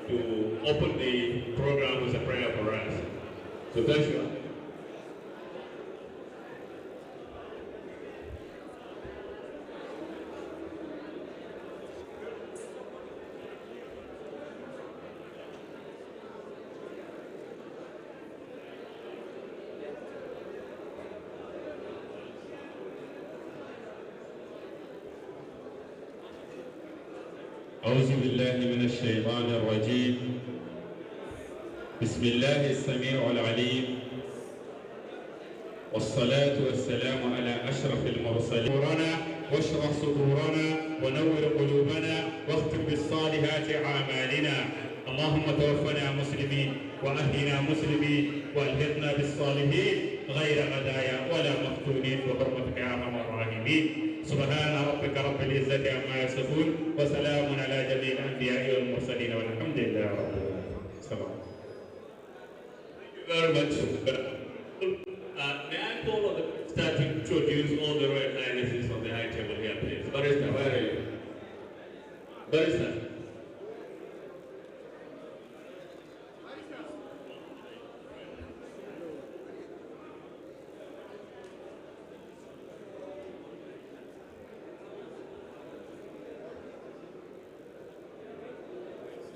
to open the program with a prayer for us. So thank you. أعوذ بالله من الشيطان الرجيم. بسم الله السميع العليم، والصلاة والسلام على أشرف المرسلين. صدورنا واشرح صدورنا ونور قلوبنا واختم بالصالحات أعمالنا. اللهم توفنا مسلمين وأهلنا مسلمين وألحقنا بالصالحين غير غدايا ولا مفتونين بحرمتك يا أرحم الراحمين. سبحان ربك رب العزة عما يصفون وسلام على جميع الأنبياء والمرسلين والحمد لله رب العالمين. Thank you very much. May I call on the staff to introduce all the royal highnesses on the high table here, please? Barrister, where are you? Barrister.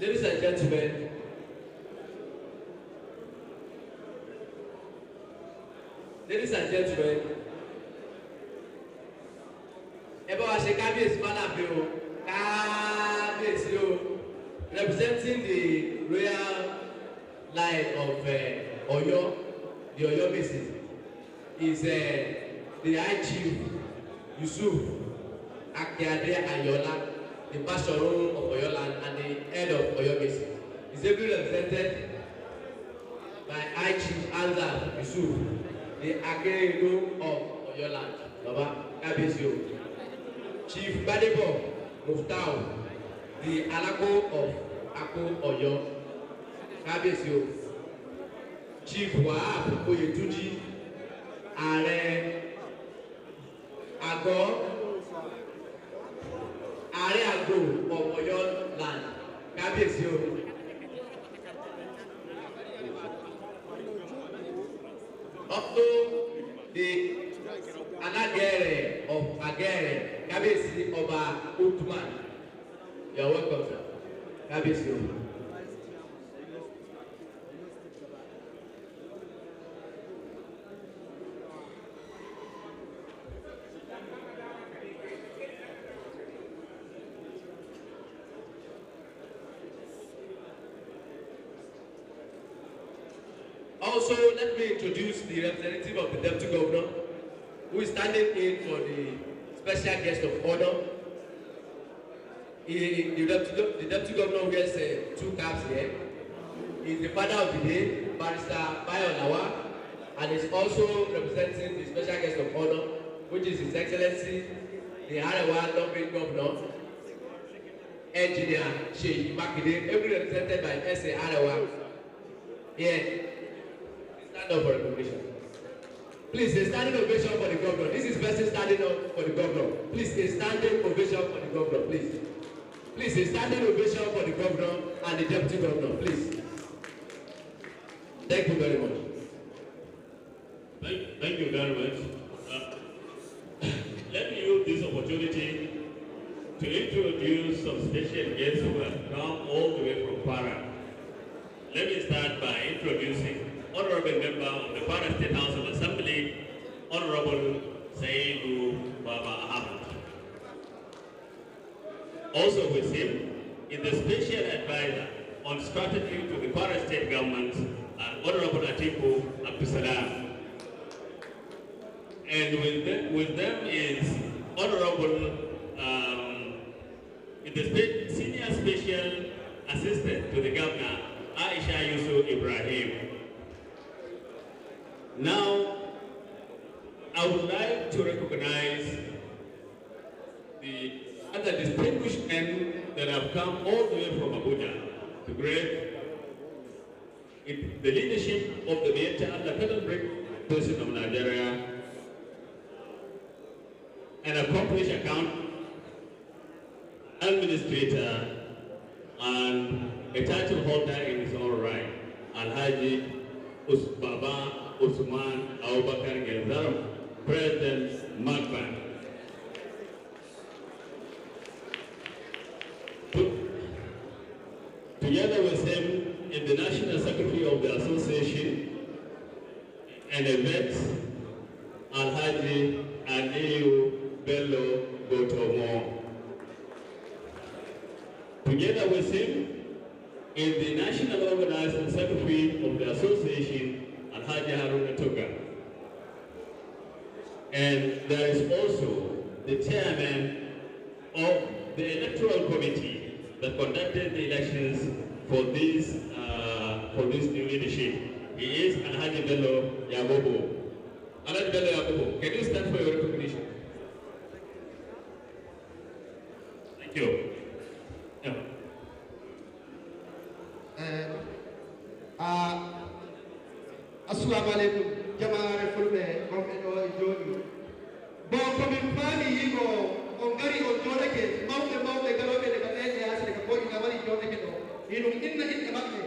Ladies and gentlemen, ebe wa ṣe kábíyèsí Fálàfin o, kábíyèsí o, representing the royal line of Oyo, the Oyo Mesi, is the High Chief Yusuf Akiade Ayola, the Pastoral of Oyo land and the head of Oyo Mesi. Is ably represented by High Chief Anzar Yusuf, the Akeredo of Oyo land. Baba kábíyèsí o. Chief Gbadebo Muftau, the Alako of Ako Oyo, kábíyèsí o. Chief Wahab Oyetunji, Ààrẹ Àgọ́ of Oyo land, kábíyèsí o. Also the Anagere of Agere, kábíyèsí Ọba Utman. You are welcome, sir. Kábíyèsí o. Also, let me introduce the representative of the Deputy Governor, who is standing in for the special guest of honor. The Deputy Governor wears two caps here. He is the father of the day, Barrister Bayo Lawa, and is also representing the special guest of honor, which is His Excellency, the Arewa Loving Governor, Engineer Sheikh Makinde, every represented by S.A. Arewa. Here. Stand up for recognition. Please, a standing ovation for the governor. This is person standing up for the governor. Please, a standing ovation for the governor, please. Please, a standing ovation for the governor and the deputy governor, please. Thank you very much. Thank you very much. Let me use this opportunity to introduce some special guests who have come all the way from Para. Let me start by introducing Honorable Member of the Para State House of Assembly, Honorable Saidu Baba Ahmed. Also with him is the Special Advisor on Strategy to the Para State Government, Honorable Atiku Abdusalam. And with them is Honorable, the Senior Special Assistant to the Governor, Aisha Yusuf Ibrahim. Now, I would like to recognize the other distinguished men that have come all the way from Abuja to grace the leadership of the Miyetti and the Federal Person of Nigeria, an accomplished account administrator, and a title holder in his own right, Alhaji Baba Usman Abubakar Gezaro, President Magban. Together with him in the National Secretary of the Association and events, Alhaji Aliyu Bello Gotomo. Together with him in the National Organizing Secretary of the Association, Alhaji Haruna Toga. And there is also the chairman of the Electoral Committee that conducted the elections for this new leadership. He is Alhaji Bello Yabobo. Alhaji Bello Yabobo, can you stand for your recognition? Thank you. Yeah. Assalamu alaikum, Jama'are Fulbe, Gomino Ijoni. Bon, comme une famille, on gari on joneke, mauke galoke de katene ya sele kapo ina wali joneke do. Inu inna makne.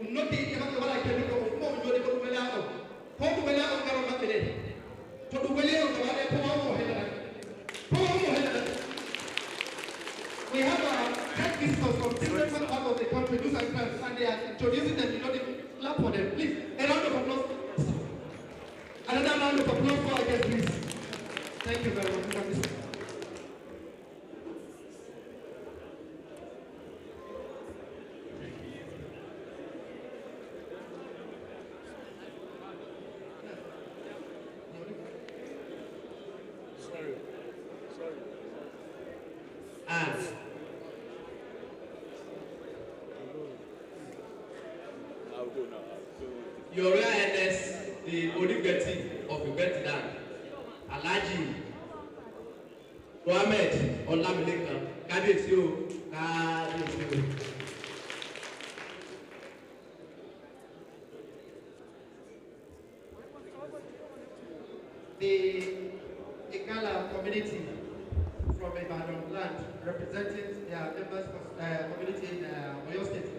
Unnoti inna makne wala ke do mo jode ko bela o. Ko bela o garo makne. To do bela o wala ko mo hela. Ko mo hela. We have great visitors from different parts of the country, do sometimes, and they are introducing them, you know, they clap for them. Please, a round of applause. Another round of applause for our guests, please. Thank you very much. Your Royal Highness, the Miyetti of Breeder'S, Alhaji Mohammed Olamileka, Kábíyèsí o, Kábíyèsí o. The Igala community from Ibadan land, representing their members community in Oyo State,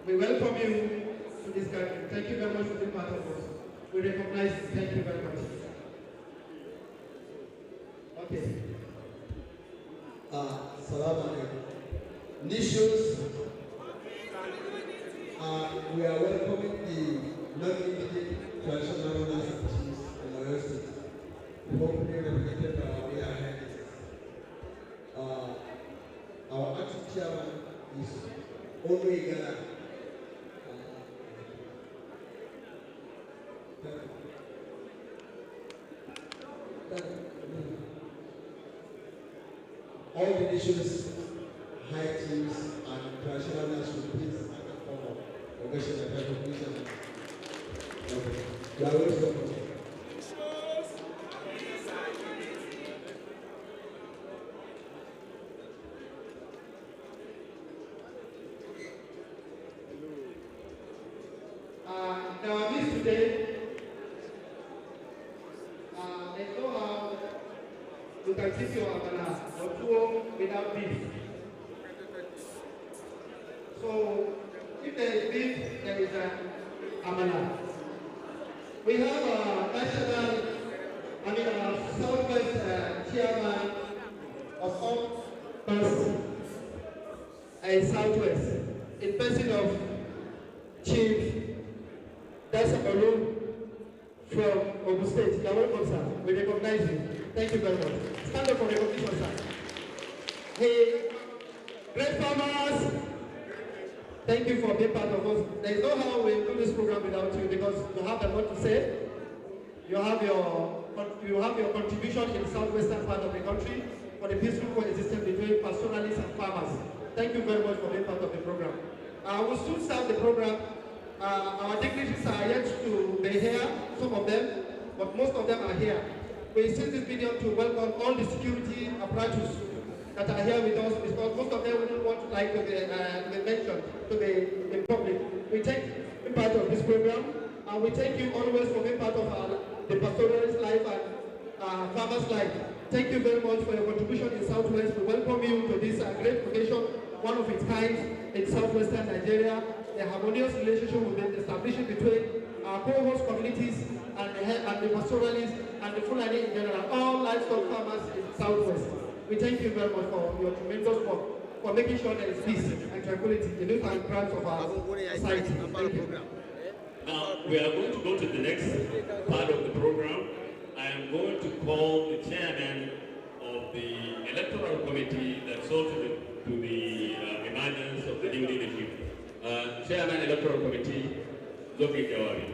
we welcome you to this country. Thank you very much for being part of us. We recognize it. Thank you very much. Okay. Salam alaikum. Nations, we are welcoming the non-immediate traditional rulers and chiefs in Oyo State, hopefully represented by our Royal Highness. Our acting chairman is Oyo Igala. All the nations, high chiefs, and traditional national peace and the form of progression and recognition. You are welcome. In our midst today, there's no how you can sip your amala or tuwo without beef. So, if there is beef, there is amala. We have a Southwest chairman of all parts in Southwest, in person of Chief Dasabalu from Ogun State. You are welcome, sir. We recognize you. Thank you very much. Stand up for recognition, sir. Hey, great farmers, thank you for being part of us. There is no how we do this program without you because you have a lot to say. You have your contribution in the southwestern part of the country for the peaceful coexistence between pastoralists and farmers. Thank you very much for being part of the program. We'll soon start the program. Our dignitaries are yet to be here, some of them, but most of them are here. We send this video to welcome all the security apparatus that are here with us because most of them wouldn't want to be mentioned to be in public. We take part of this program and we thank you always for being part of the pastoralist life and farmers' life. Thank you very much for your contribution in Southwest. We welcome you to this great occasion one of its kind in southwestern Nigeria. A harmonious relationship will be established between our co-host communities and the pastoralists and the Fulani in general, all livestock farmers in the southwest. We thank you very much for your tremendous work, for making sure there is peace and tranquility in the and crimes of our society. Thank you. Now, we are going to go to the next part of the program. I am going to call the chairman of the electoral committee that saw to the emergence of the new leadership. Chairman electoral committee, Zoki Jawari.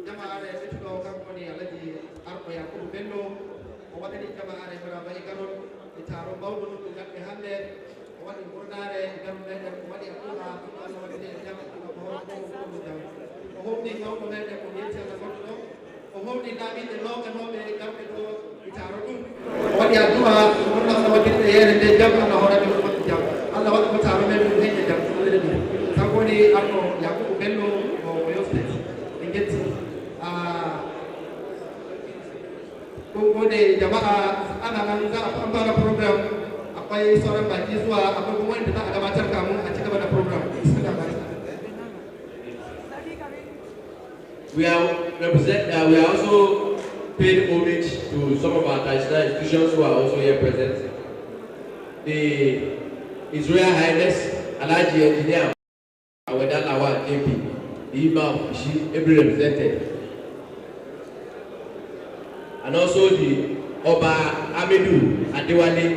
Jama'a da fito kamfani Alhaji Arko Yakubu Bello o waɗani jama'a Ibrahima Igaron e taron mawɗo ɗum gatɓe hannde o waɗi ɓurnare ngam meɗen o waɗi addu'a Allah waɗi e jam Allah ko hoɗo jam o homni mawɗo meɗen ko yetti Allah goɗɗo ɗo o homni laaɓiɓe lowganoɓe gamɓe ɗo e taron ɗum o waɗi addu'a ɗum Allah waɗirɗe yeere nde jam Allah horaɓe ɗum jam Allah waɗi ko taron men ɗum heƴƴe jam Allah ɗum kanko woni Arko Yakubu Bello o Oyo State ɓe getti gode jama'a ana nan za a fara program akwai sauran baki zuwa akwai kuma wanda za a gabatar kamun a ci gaba da program. We are also paid homage to some of our traditional institutions who are also here present. His Royal Highness Alhaji Engineer Aweda Lawal JP, the Imam of Ishi, every represented. And also the Oba Amedu Adewale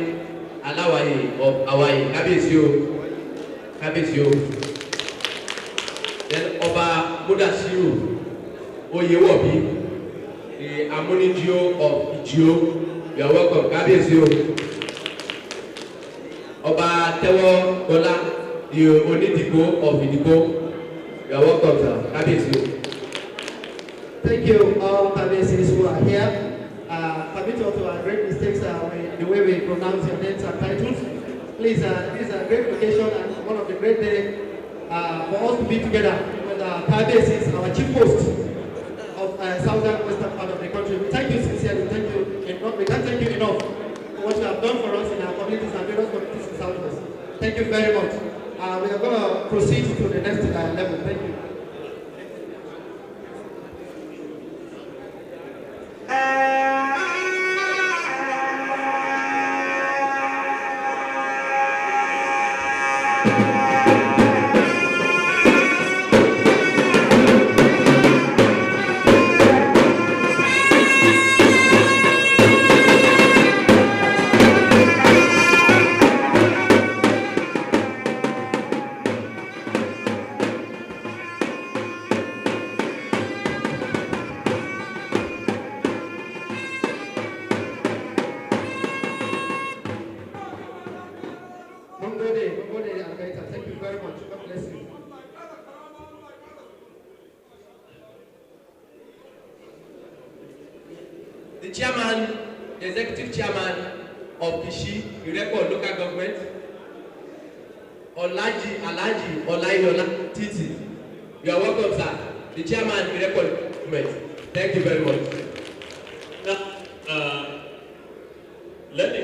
Alawaye of Hawaii, Kabesio. Then Oba Mudashiru Oyewobi, the Amonijio of Ijio. You are welcome, Kabesio. Oba Tewo Gola, the Onidigo of Idigo. You are welcome, sir. Kabesio. Thank you, all Kabesis who are here. Permit us to our great mistakes the way we pronounce your names and titles. Please, this is a great occasion and one of the great days for us to be together with Kabesis, our chief host of southern western part of the country. We thank you sincerely. Thank you. We can't thank you enough for what you have done for us in our communities and various communities in Southwest. Thank you very much. We are going to proceed to the next level. Thank you. chairman, the executive chairman of Ishi, Irepo local government, Alhaji Olayiyola Titi. You are welcome, sir. The chairman, Irepo government. Thank you very much. Now, let me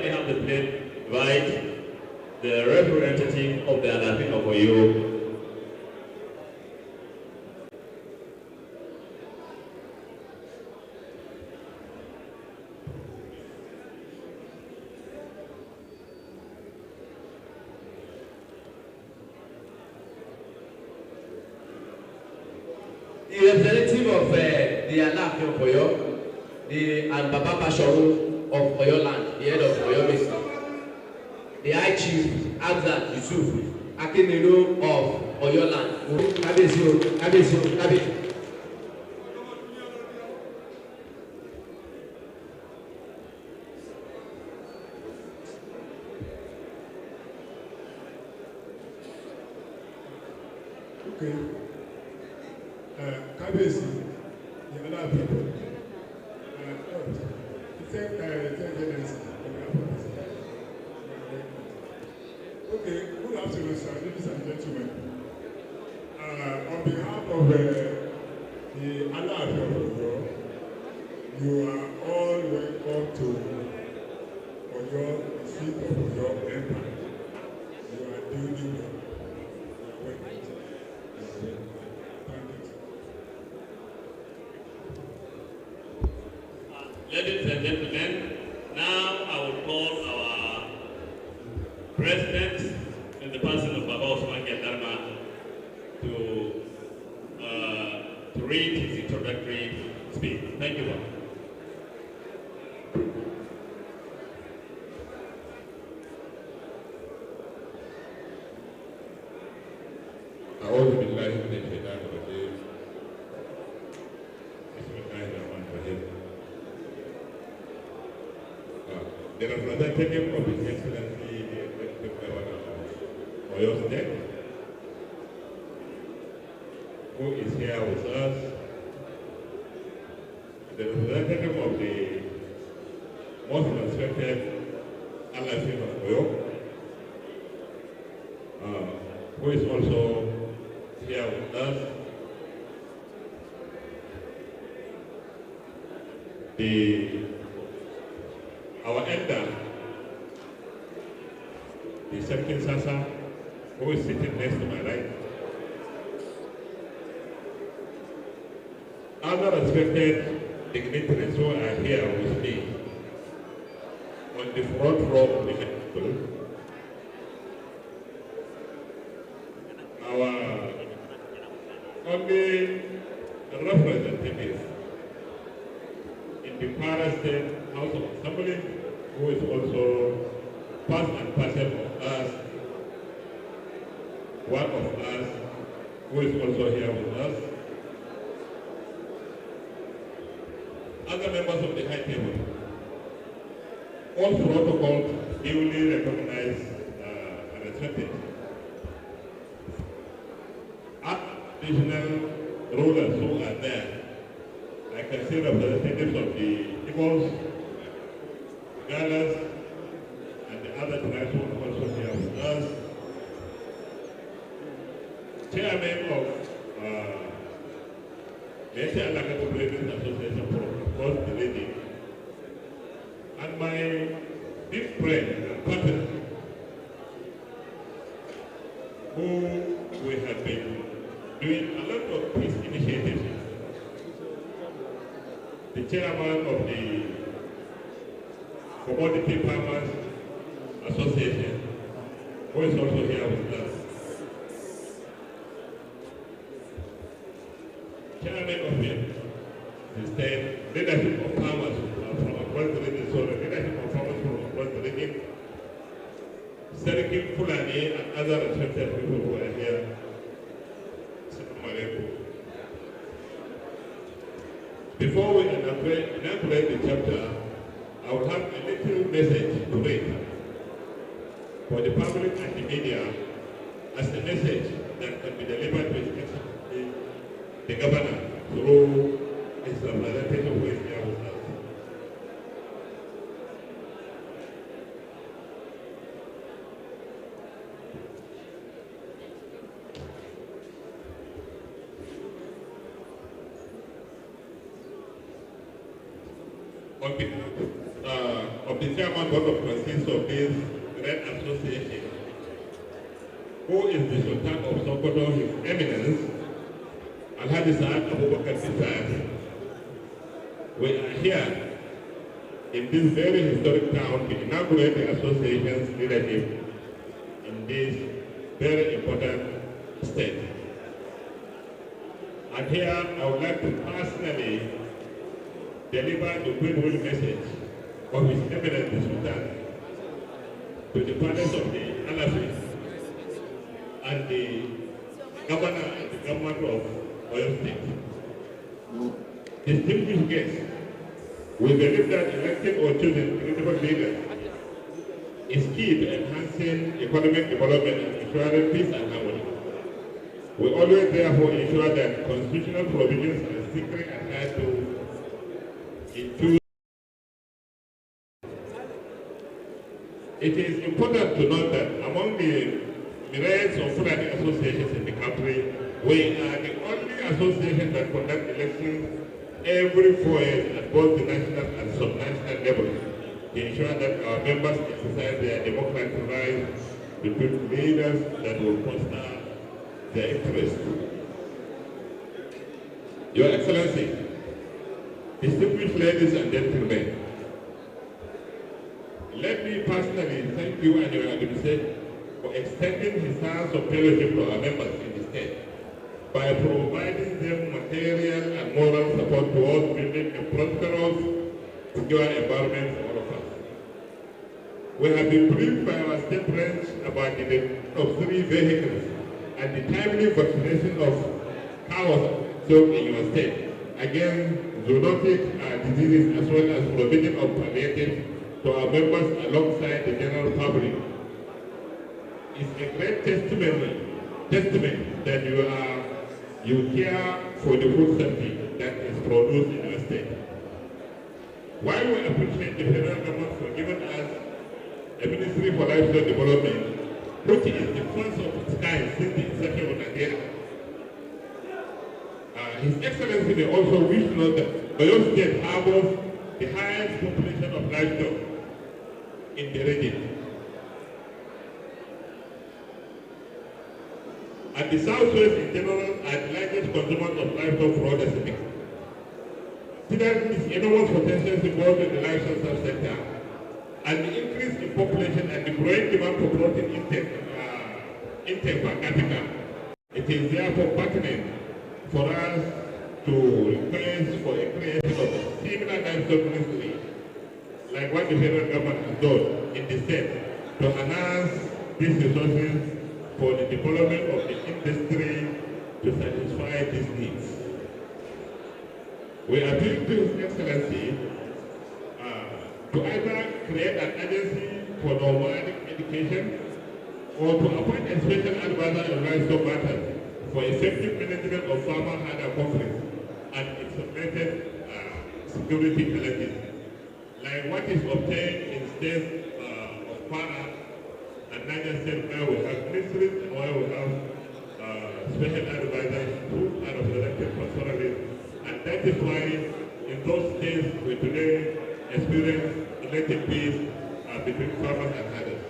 have the plate invite the representative of the Inauguration of Oyo. The representative of the Inauguration of Oyo, and Baba Basharu of Oyo land, the head of Oyo Basin, the High Chief Abzal Yusuf Akinero of Oyo land. Kabezi. Okay. Kabezi, the other people. Okay, good afternoon, sir, ladies and gentlemen. On behalf of the Alaafin of Oyo, you are all welcome to Oyo, the seat of Oyo Empire. You are doing well. You are welcome. Ladies and gentlemen, now I will call our president in the person of Baba Osman Gendarma to read his introductory speech. Thank you, Baba. أعوذ بالله من الشيطان الرجيم. بسم الله الرحمن الرحيم. The representative of His Excellency, the Governor of Oyo State, who is here with us, the representative of the most respected Alaafin of Oyo, who is also here with us, our elder, the Second Sasa, who is sitting next to my right. Other respected dignitaries who are here with me on the front row of the table. Our only representative in the Kwara State House of Assembly, who is also part and parcel of us, one of us, who is also here with us, other members of the high table, all protocols duly recognized and respected. Additional rulers who are there, I can see representatives of the Igbos, Galas, and the other tribes who are also here with us. Chairman of Miyetti and Breeder'S Association for across the region, and my big friend and partner, who we have been doing a lot of peace initiatives. The chairman of the Commodity Farmers Association, who is also here with us. Chairman of the state leadership of farmers from across the region, so the leadership of farmers from across the region, Seriki Fulani and other respected people who are here. Before we inaugurate the chapter, I will have a little message to read for the public and the media as a message that can be delivered to His Excellency, the Governor, through his representative who is here with us. of the chairman board of trustees of this Red Association, who is the Sultan of Sokoto, His Eminence, Alhaji Saad Abubakar Bisad. We are here in this very historic town to inaugurate the association's leadership in this very important state. And here I would like to personally deliver the goodwill message of His Eminence the Sultan to the fathers of the Alafi and the governor and the government of Oyo State. Distinguished guests, we believe that electing or choosing credible leaders is key to enhancing economic development and ensuring peace and harmony. We always therefore ensure that constitutional provisions are strictly adhered to in It is important to note that among the myriads of Fulani associations in the country, we are the only association that conduct elections every 4 years at both the national and sub-national levels to ensure that our members exercise their democratic rights to choose leaders that will foster their interests. Your Excellency, distinguished ladies and gentlemen, let me personally thank you and your administration for extending his hands of fellowship to our members in the state by providing them material and moral support towards building a prosperous, secure environment for all of us. We have been briefed by our state branch about the death of 3 vehicles and the timely vaccination of cows sold in your state against zoonotic diseases, as well as provision of palliatives to our members alongside the general public. It's a great testament that you care for the food safety that is produced in your state. While we appreciate the federal government for giving us a Ministry for Livestock Development, which is the first of its kind since the inception of Nigeria, His Excellency may also wish to note that Oyo State harbors the highest population of livestock in the region. And the Southwest in general are the largest consumers of livestock products in the country. Considering this enormous potential involved in the livestock subsector and the increase in population and the growing demand for protein intake per capita, it is therefore pertinent for us to request for a creation of a similar livestock ministry like what the federal government has done in the state to enhance these resources for the development of the industry to satisfy these needs. We appeal to His Excellency to either create an agency for nomadic education or to appoint a special advisor in livestock matters for effective management of farmer herder conflicts and its related security challenges, like what is obtained in states of Kwara and Niger State, where we have ministries and where we have special advisors who are represented pastorally. And that is why in those states we today experience relative peace between farmers and herders.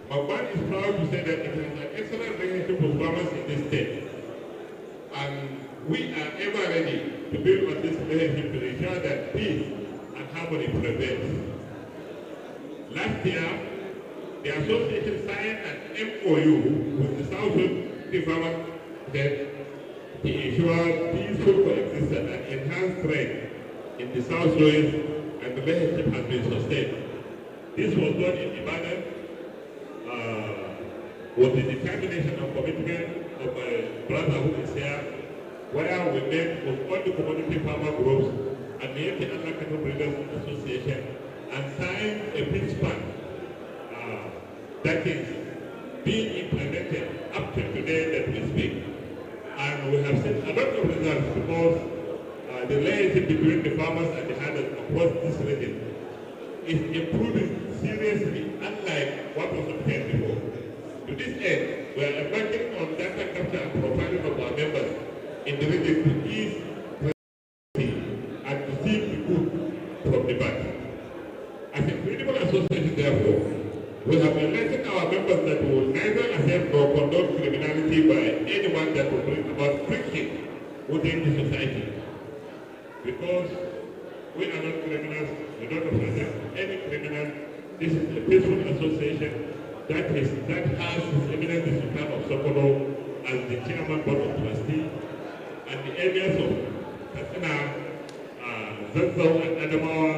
Magban is proud to say that it has an excellent relationship with farmers in this state. And we are ever ready to build on this relationship to ensure that peace and harmony prevails. Last year, the association signed an MOU with the Southwest Farmers State to ensure peaceful coexistence and enhanced trade in the Southwest, and the relationship has been sustained. This was done in Ibadan with the determination and commitment of my brother who is here, where we met with all the community farmer groups and the Miyetti and Breeder'S Association and signed a peace pact that is being implemented up to today that we speak. And we have seen a lot of results because the relationship between the farmers and the herders across this region is improving seriously, unlike what was obtained before. To this end, we are embarking on data capture and profiling of our members in the region to ease and to seek the good of criminality by anyone that will bring about friction within the society. Because we are not criminals, we don't represent any criminal. This is a peaceful association that has His Eminence the Sultan of Sokoto as the chairman board of trustee, and the areas of Katsina, Zazzau and Adamawa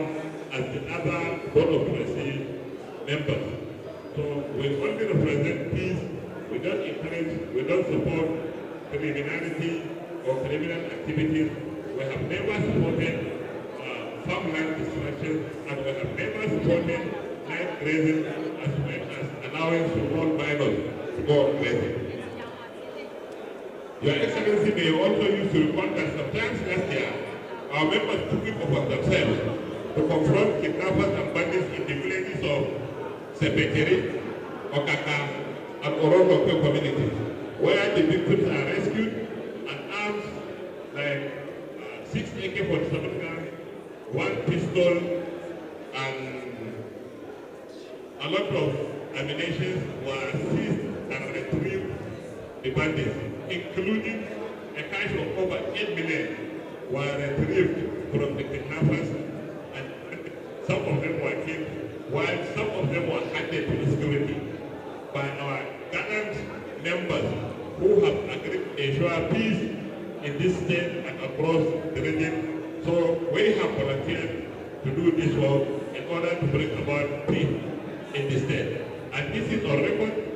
as the other board of trustee members. So we only represent peace. We don't encourage, we don't support criminality or criminal activities. We have never supported farmland destruction, and we have never supported land grazing as well as allowing small minors to go grazing. Your Excellency may also use to recall that sometimes last year, our members took it upon themselves to confront kidnappers and bandits in the villages of Sepeteri, Okaka, and Orogo communities, where the victims are rescued and arms like 6 AK-47 guns, 1 pistol, and a lot of ammunition were seized and retrieved the bandits, including a cash of over 8 million were retrieved from the kidnappers, and some of them were killed, while some of them were handed to the security by our gallant members who have agreed to ensure peace in this state and across the region. So we have volunteered to do this work in order to bring about peace in the state. And this is on record.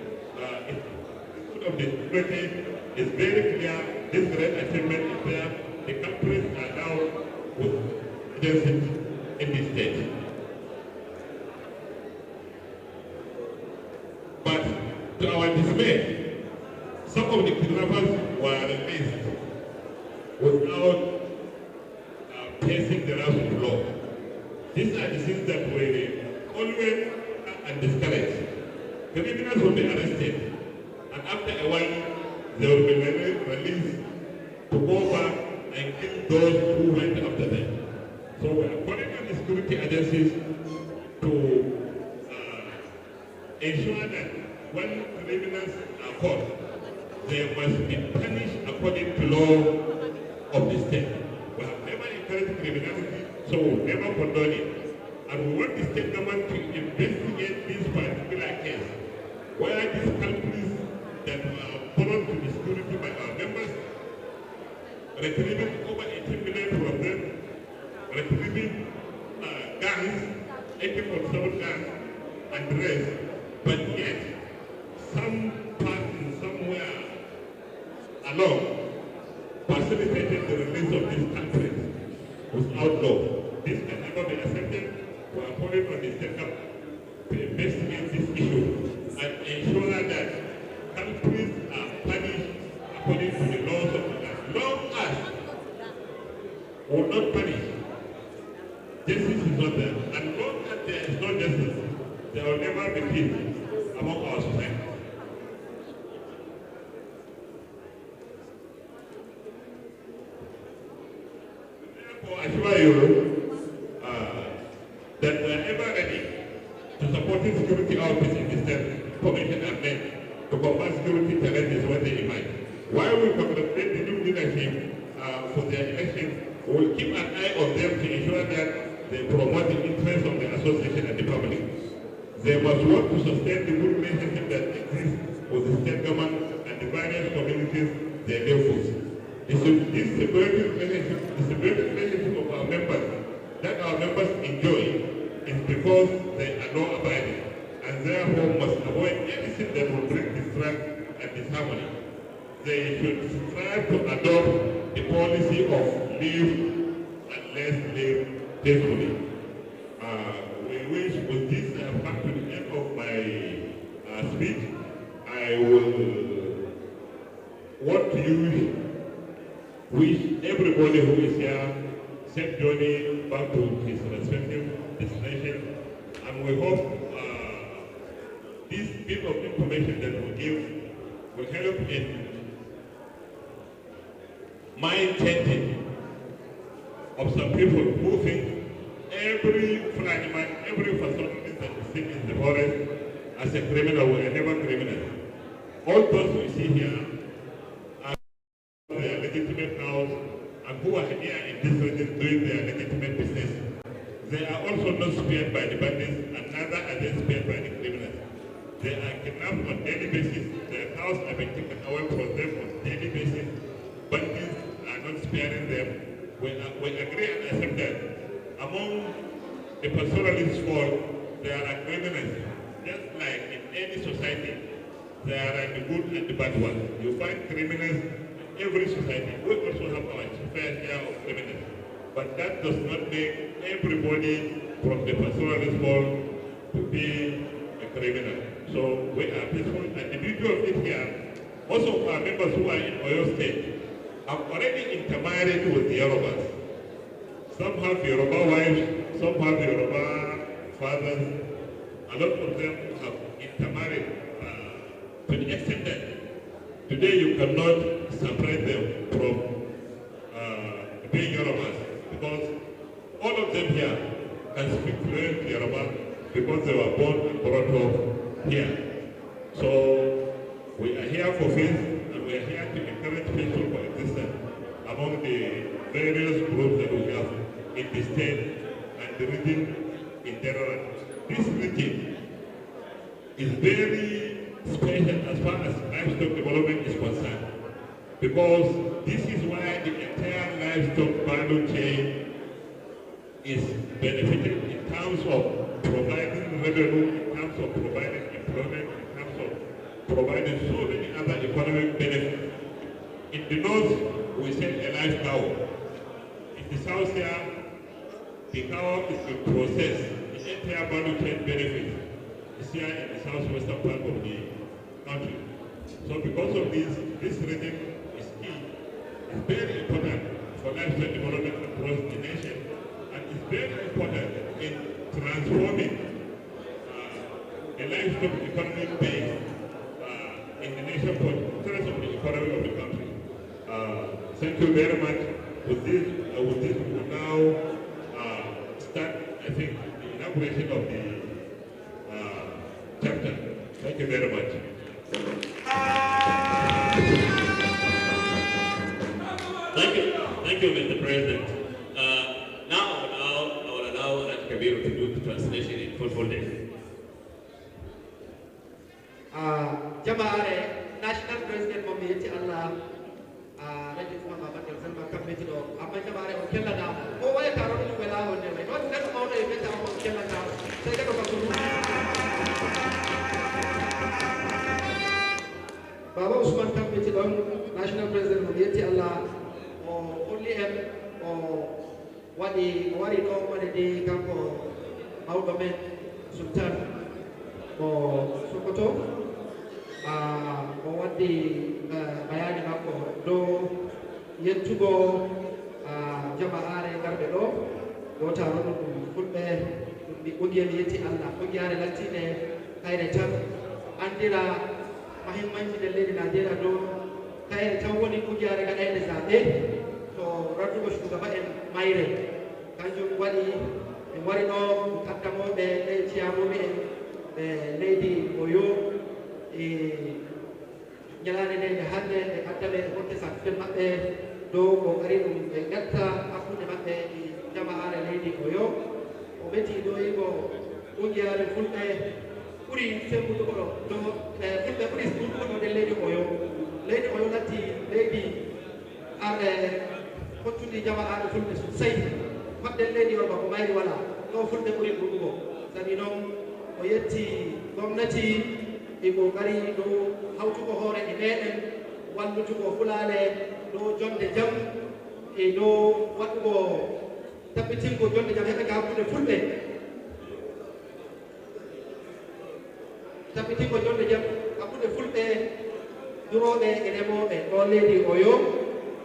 Of the security is very clear. This great achievement is there. The countries are now with agencies in the state. But to our dismay, some of the kidnappers were released without facing the wrath of law. These are the things that we always and discourage. Criminals will be arrested, and after a while, they will be released to go back and kill those who went after them. So we are calling on the security agencies to ensure that when criminals are caught, they must be punished according to law of the state. We have never encouraged criminality, so we will never condone it. And we want the state government to investigate this particular case, where these countries that were brought to the security by our members, retrieving over 18 million from them, retrieving guns, AK-47 guns, and the rest, but yet some person somewhere along facilitated the release of these countries without law. This can never be accepted. We are calling on the state government to investigate this issue and ensure that countries are punished according to the laws of the land. Long as we will not punish, justice is not there. And long as there is no justice, there will never be peace among our society. Therefore, I assure you that we are ever ready to supporting security outfits in the state. Commission are made to combat security challenges when they emerge. While we congratulate the new leadership for their election, we will keep an eye on them to ensure that they promote the interests of the association and the public. They must work to sustain the good relationship that exists with the state government and the various communities they live with. This stability relationship of our members that our members enjoy is because they are law-abiding, and therefore must avoid anything that will bring distrust and disharmony. They should strive to adopt the policy of live and let live faithfully. We wish with this I have come to the end of my speech. I will want to wish everybody who is here safe journey back to his respective destination, and we hope this bit of information that we give will help in mind changing of some people who think every flag man, every facility that is seen in the forest as a criminal or a never criminal. all those we see here are their legitimate house and who are here in this region doing their legitimate business. They are also not spared by the bandits and neither are they spared by the criminals. They are kidnapped on daily basis. Their house are being taken away from them on daily basis. Bandits are not sparing them. We agree and accept that among the pastoralists' fault, there are criminals. Just like in any society, there are the good and the bad ones. You find criminals in every society. We also have our fair share of criminals. But that does not make everybody from the pastoralist fault to be a criminal. So we are peaceful, and the beauty of it here, most of our members who are in Oyo State have already intermarried with the Yorubas. Some have Yoruba wives, some have Yoruba fathers. A lot of them have intermarried to the extent that today you cannot separate them from being Yorubas, because all of them here can speak fluent Yoruba because they were born and brought up here. So we are here for peace, and we are here to encourage peaceful coexistence among the various groups that we have in the state and the region in general. This region is very special as far as livestock development is concerned, because this is why the entire livestock value chain is benefited in terms of providing revenue, in terms of providing employment, in terms of providing so many other economic benefits. In the north, we sell a live cow. In the south here, the cow is being processed. The entire value chain benefit is here in the southwestern part of the country. So because of this region is key. It's very important for livestock development across the nation, and it's very important in transforming a livestock economic base in the nation for the interest of the economy of the country. Thank you very much. With this, we will now start, I think, the inauguration of the chapter. Thank you very much. Thank you, Mr. President. Now I will allow Raj Kabir to do the translation in full. Jamaare National President Miyetti Allah Rajit Muhammad Zalma Committee do amma jamaare o kella da ko way taro ni wala wonde way non nedo mawdo e meta o kella da sai ga do ko Baba Usman Committee do National President Miyetti Allah o only em o wari do wadi di kanko mawdo men Sultan o Sokoto o waddi bayani makko do yettugo jamaare garɓe ɗo tarono ɗum fulɓe ɗum ɓi ɓogiyel yetti Allah ɓogiyare lattine kayre tan andira mahimmanci nder leydi Nigeria do kayre tan woni ɓogiyare gaɗayde zaɓe to raddugo shugaba en mayre kanjum waɗi en wari ɗo addamoɓe ley ciyamoɓe en ɓe leydi Oyo ñalade nde hande ɓe addaɓe wonde sakkil maɓɓe dow ko gari ɗum ɓe gatta hakkude maɓɓe e jamaare leydi Oyo o ɓeti ɗo yigo ɓugiyare fulɓe ɓuri sembudugo ɗo do fulɓe ɓuri sembudugo ɗo nder leydi Oyo latti leydi arɓe hottudi jamaare fulɓe sosai maɓɓe leydi Yoruba ko mayri wala ɗo fulɓe ɓuri ɗuɗugo sabi noon o yetti gomnati e kokari ɗo hawtugo hoore e meɗen wallutugo fulane ɗo jonde jam e ɗo waɗugo tabbitingo jonde jam heɓe ka hakkude fulɓe tabbitingo jonde jam hakkude fulɓe duroɓe e remoɓe ɗo leydi Oyo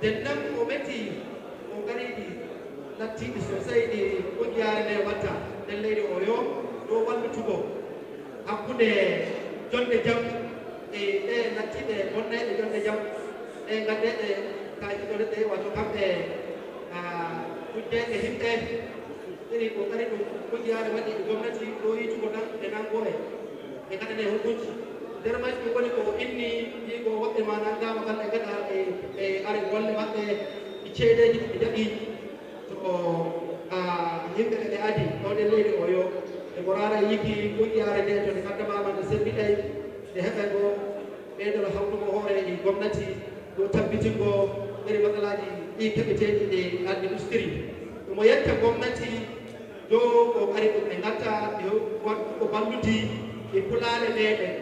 dendam o metti o gariɗi lattiɗi sosai ɗi ɓogiyare nde watta nder leydi Oyo ɗo wallutugo hakkude jonde jam e ɗe lattiɓe bonneɗe jonde jam ɗe gaddeɗe kajiɗole ɗe wato kamɓe uddeɓe himɓe iri kokari ɗum ɓogiyare waɗi e gomnati ɗo yitugo tan ɓe nango ɓe gaɗane hukunci nder majji woni ko inni yigo woɓɓe ma nangama kamɓe gaɗa e are golle maɓɓe e ceedeji ɓe jaɓi to yimɓe ɓe adi ɗoɗen leydi Oyo e mo rara yiki ɓoƴƴiyare nde to nde kaddamama nde sembiɗay nde heɓe go ɓeydol hawtugo hoore e gomnati ɗo tabbitingo ɓeri matsalaji ɗi keɓeteɗi ɗe arde ustiri ɗumo yetta gomnati do ko ari ɗum ɓe gatta ko balludi e pulale meɗen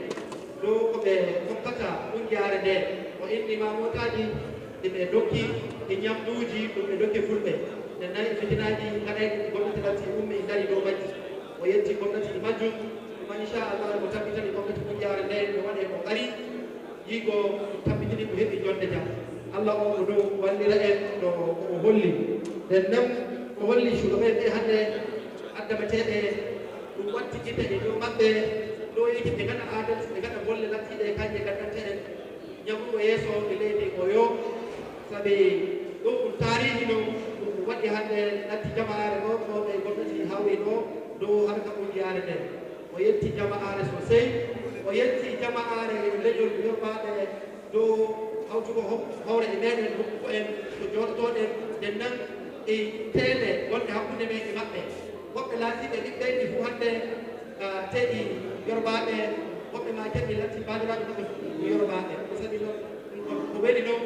do ko ɓe hokkata ɓoƴƴiyare nde o innima motaji ɗiɓe dokki e ñamduji ɗum ɓe dokki fulɓe nden nayi fitinaji gaɗayɗi gomnati lati ummi dari dow majji o yetti gomnati ɗi majjum ma inchallah mo tabbitani gomnati ɓoƴƴiyare nde ɓe waɗe ko ari yigo tabbitini ko heɓi jonde jam Allah o ko dow wallira en no o holli nden nan o holli sukaɓe ɓe hande addameteɓe ɗum watti ita e dow maɓɓe ɗo yiki ɓe gaɗa adalci ɓe gaɗa golle lattiɗe kanje gaddante en ñamrugo yeeso e leydi Oyo sabi ɗum ɗum tarihi no ɗum waɗi hande natti jama'are ɗo ɗo ɓe gomnati hawi ɗo dow harka ɓoƴƴiyare nden o yetti jama'are sosai o yetti jama'are leƴol yorɓaɓe dow hawtugo hoore e meɗen hokkugo en ko joɗotoɗen nden nan e teele gonɗe hakkude men e maɓɓe woɓɓe laatiɓe ɓiɓɓeyɗi fuu hande teɗi yorɓaɓe woɓɓe ma keɓi latti bandiraɓe maɓɓe yorɓaɓe sabi noon ko weli noon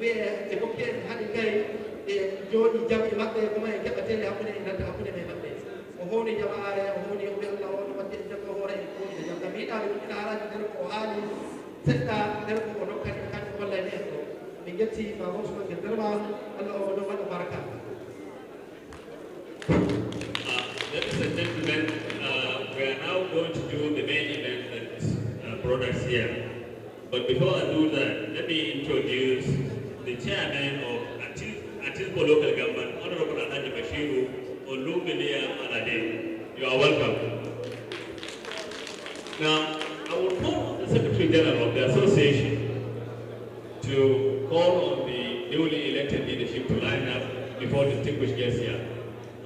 wiye e hokki en haɗi kay e jooɗi jam e maɓɓe koma e keɓa teele hakkude e nanta hakkude men maɓɓe o howni jama'are o howni ɓe Allah o no wadde en jaggo hoore en kowni jam kam yiɗaɓe ɗuɗɗina haraji nder ko haali seɗɗa nder ko o dokkani kamɓe gollani en ɗo min jetti baba Ousmane ke nderma Allah o ɗo waɗa baraka. Ladies and gentlemen, we are now going to do the main event that brought us here. But before I do that, let me introduce the chairman of Atisbo Local Government, Honorable Alhaji Bashiru Olumilia Alade. You are welcome. Now, I will call on the Secretary General of the Association to call on the newly elected leadership to line up before distinguished guests here.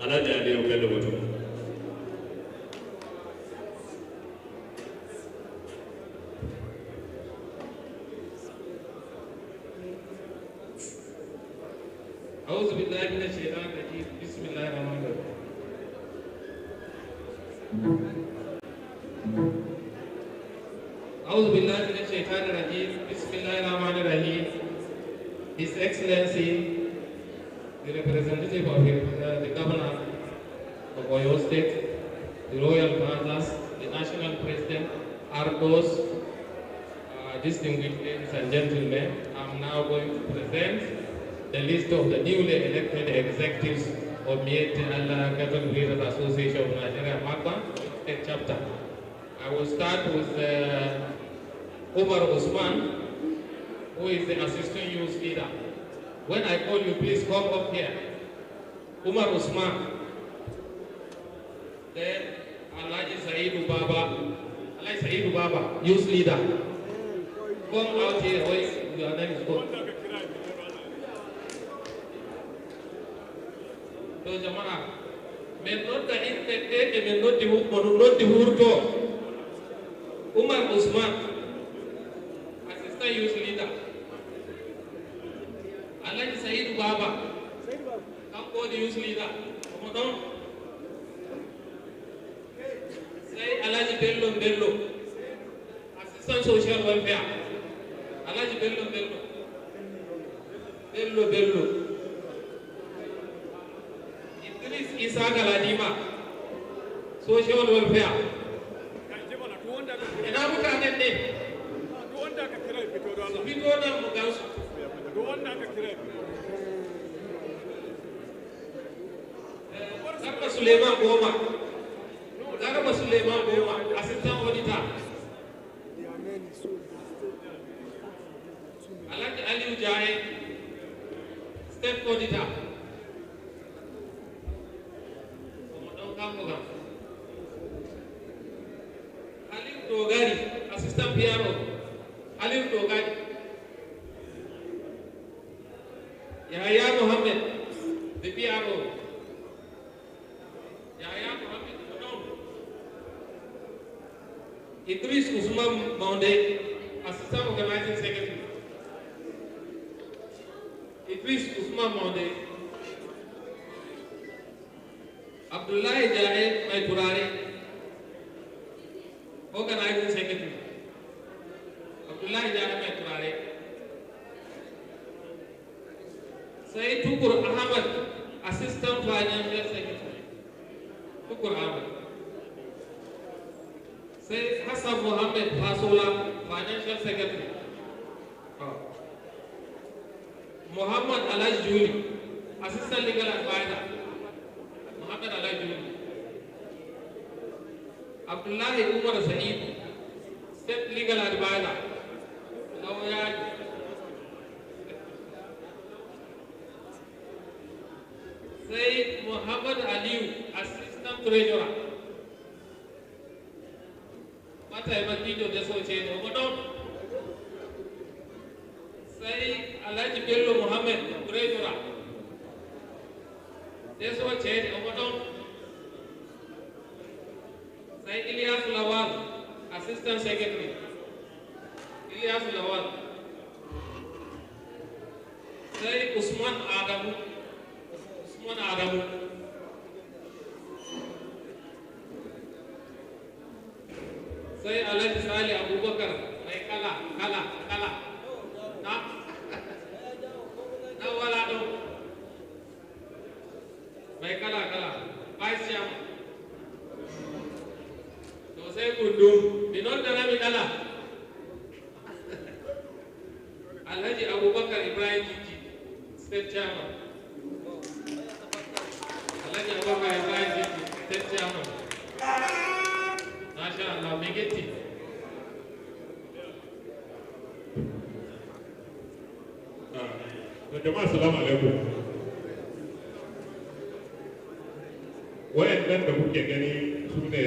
Alhaji Ade Okedowoto. أعوذ بالله من الشيطان الرجيم بسم الله الرحمن الرحيم أعوذ بالله من الشيطان الرجيم بسم الله الرحمن الرحيم His Excellency the representative of the governor of Oyo State, the royal fathers, the national president, Ardos, distinguished ladies and gentlemen, I'm now going to present the list of the newly elected executives of Miyetti Allah Cattle Breeder'S Association of Nigeria, Makban, State Chapter. I will start with Umar Usman, who is the assistant youth leader. When I call you, please come up here. Umar Usman. Then Alhaji Saidu Baba. Alhaji Saidu Baba, youth leader. Come out here, your name is called. So Jama'a, men not the infected, men not the Hurto. Umar Usman, assistant youth leader. Alhaji Saidu Baba, come for the youth leader. Come on. Say Alhaji Bello, assistant social welfare. Alhaji Bello. Idris Isa Galadima, social welfare. Ina mutanen ne? Fito da mu gansu. Garba Suleiman Goma, assistant auditor. Alhaji Aliu Jahe, state auditor. Aliu Dogari, assistant PRO. Aliu Dogari. Yahya Mohammed, the PRO. Yahya Mohammed, Idris Usman Monde, Assistant Organizing Secretary. Idris Usman Monde. Abdullahi Jahed Maiturari, Organizing Secretary. Abdullahi Jahed Maiturari. Sai Tukur Ahmad, Assistant Financial Secretary. Tukur Ahmad. Say Hassan Mohammed Fasola, Financial Secretary. Muhammad Alaj Juli, Assistant Legal Advisor. Muhammad Alaj Juli. Abdullahi Umar Saeed, State Legal Advisor. Lawyer. Say Muhammad Aliu, Assistant Treasurer. Mataimakin da so ce ne mutum sai Alhaji Bello Muhammad Breeder'S da so ce ne mutum sai Ilyas Lawal Assistant Secretary Ilyas Lawal sai Usman Adamu sai Alhaji Sali Abubakar mai kala na wala do mai kala vice chairman to sai kundum dinon da nami kala Alhaji Abubakar Ibrahim Jiji state chairman Alhaji Abubakar Ibrahim Jiji state chairman Masha Allah, Miyetti. Jama'a salamu alaikum. Wayannan da kuke gani su ne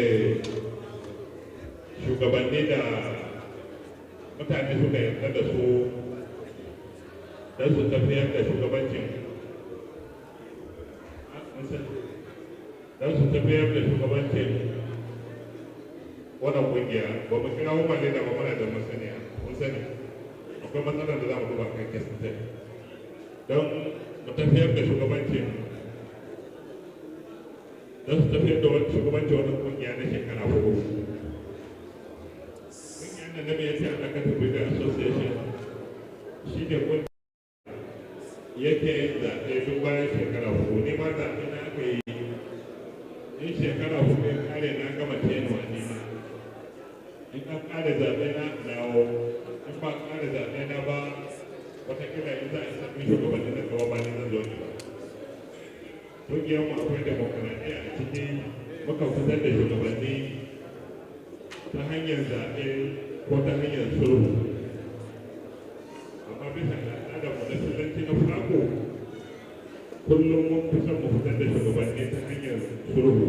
shugabanni da mutane suka yarda da su don su tafiyar da shugabancin wannan kungiya ba mu kira umar da ba muna da masaniya mun sani akwai matsalar da za mu duba kan kesa don mu tafiyar da shugabancin don su tafiyar da shugabancin wannan kungiya na shekara hudu kungiyar da na Miyetti Alakatu Breeder'S Association shi ne kungiya yake yin zaɓe duk bayan shekara hudu ne ma zaɓe na aka yi in shekara hudu ya kare na gama tenuwa ne ma in an kare zaɓe na dawo in ba kare zaɓe na ba watakila in za a sami shugabanni na gaba ba ne zan zo ne ba ƙungiyar mu akwai demokuraɗiyya a ciki muka fitar da shugabanni ta hanyar zaɓe ko ta hanyar sulhu amma bisa ga al'adar mu na turanci na fako kullum mun fi son mu fitar da shugabanni ta hanyar sulhu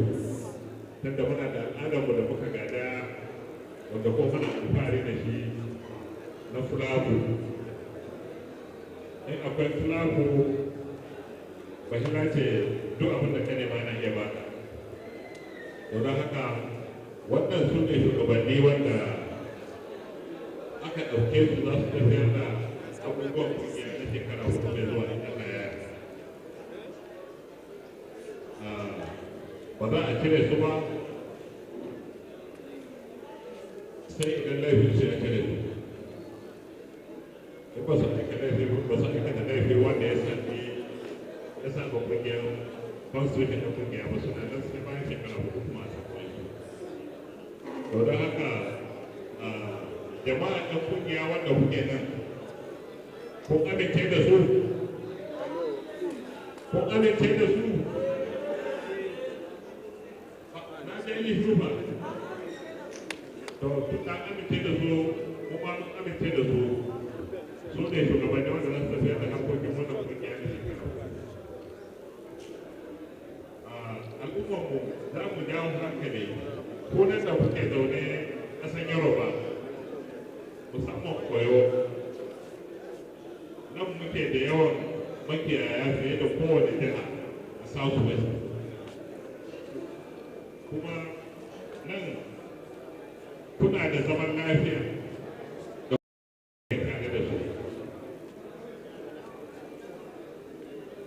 tunda muna da al'adar mu da muka gada wanda ko muna alfahari da shi na fulaku in akwai fulaku bahila ce duk abin da ka nema na iya baka don haka wannan su ne shugabanni wanda aka ɗauke su za su tafiyar da abubuwan kungiya na shekara hudu mai zuwa in Allah ya ba za a cire su ba sai idan laifin su ya cire su in ba su aikata laifi wanda ya sa ba kungiyar constitution na kungiya ba suna nan sai bayan shekara hudu kuma a sakwai su don haka jama'a ɗan kungiya wanda kuke nan kun amince da su na ce yi su ba to tun da amince da su kuma mun amince da su su ne shugabanni wanda za su tafiya da harkokin wannan kungiya da shekara al'ummarmu za mu jawo hankali ko nan da kuke zaune ƙasar Yoruba musamman Oyo nan muke da yawan makiyaya fiye da kowane jiha a South West kuma nan kuna da zaman lafiya da tare da su.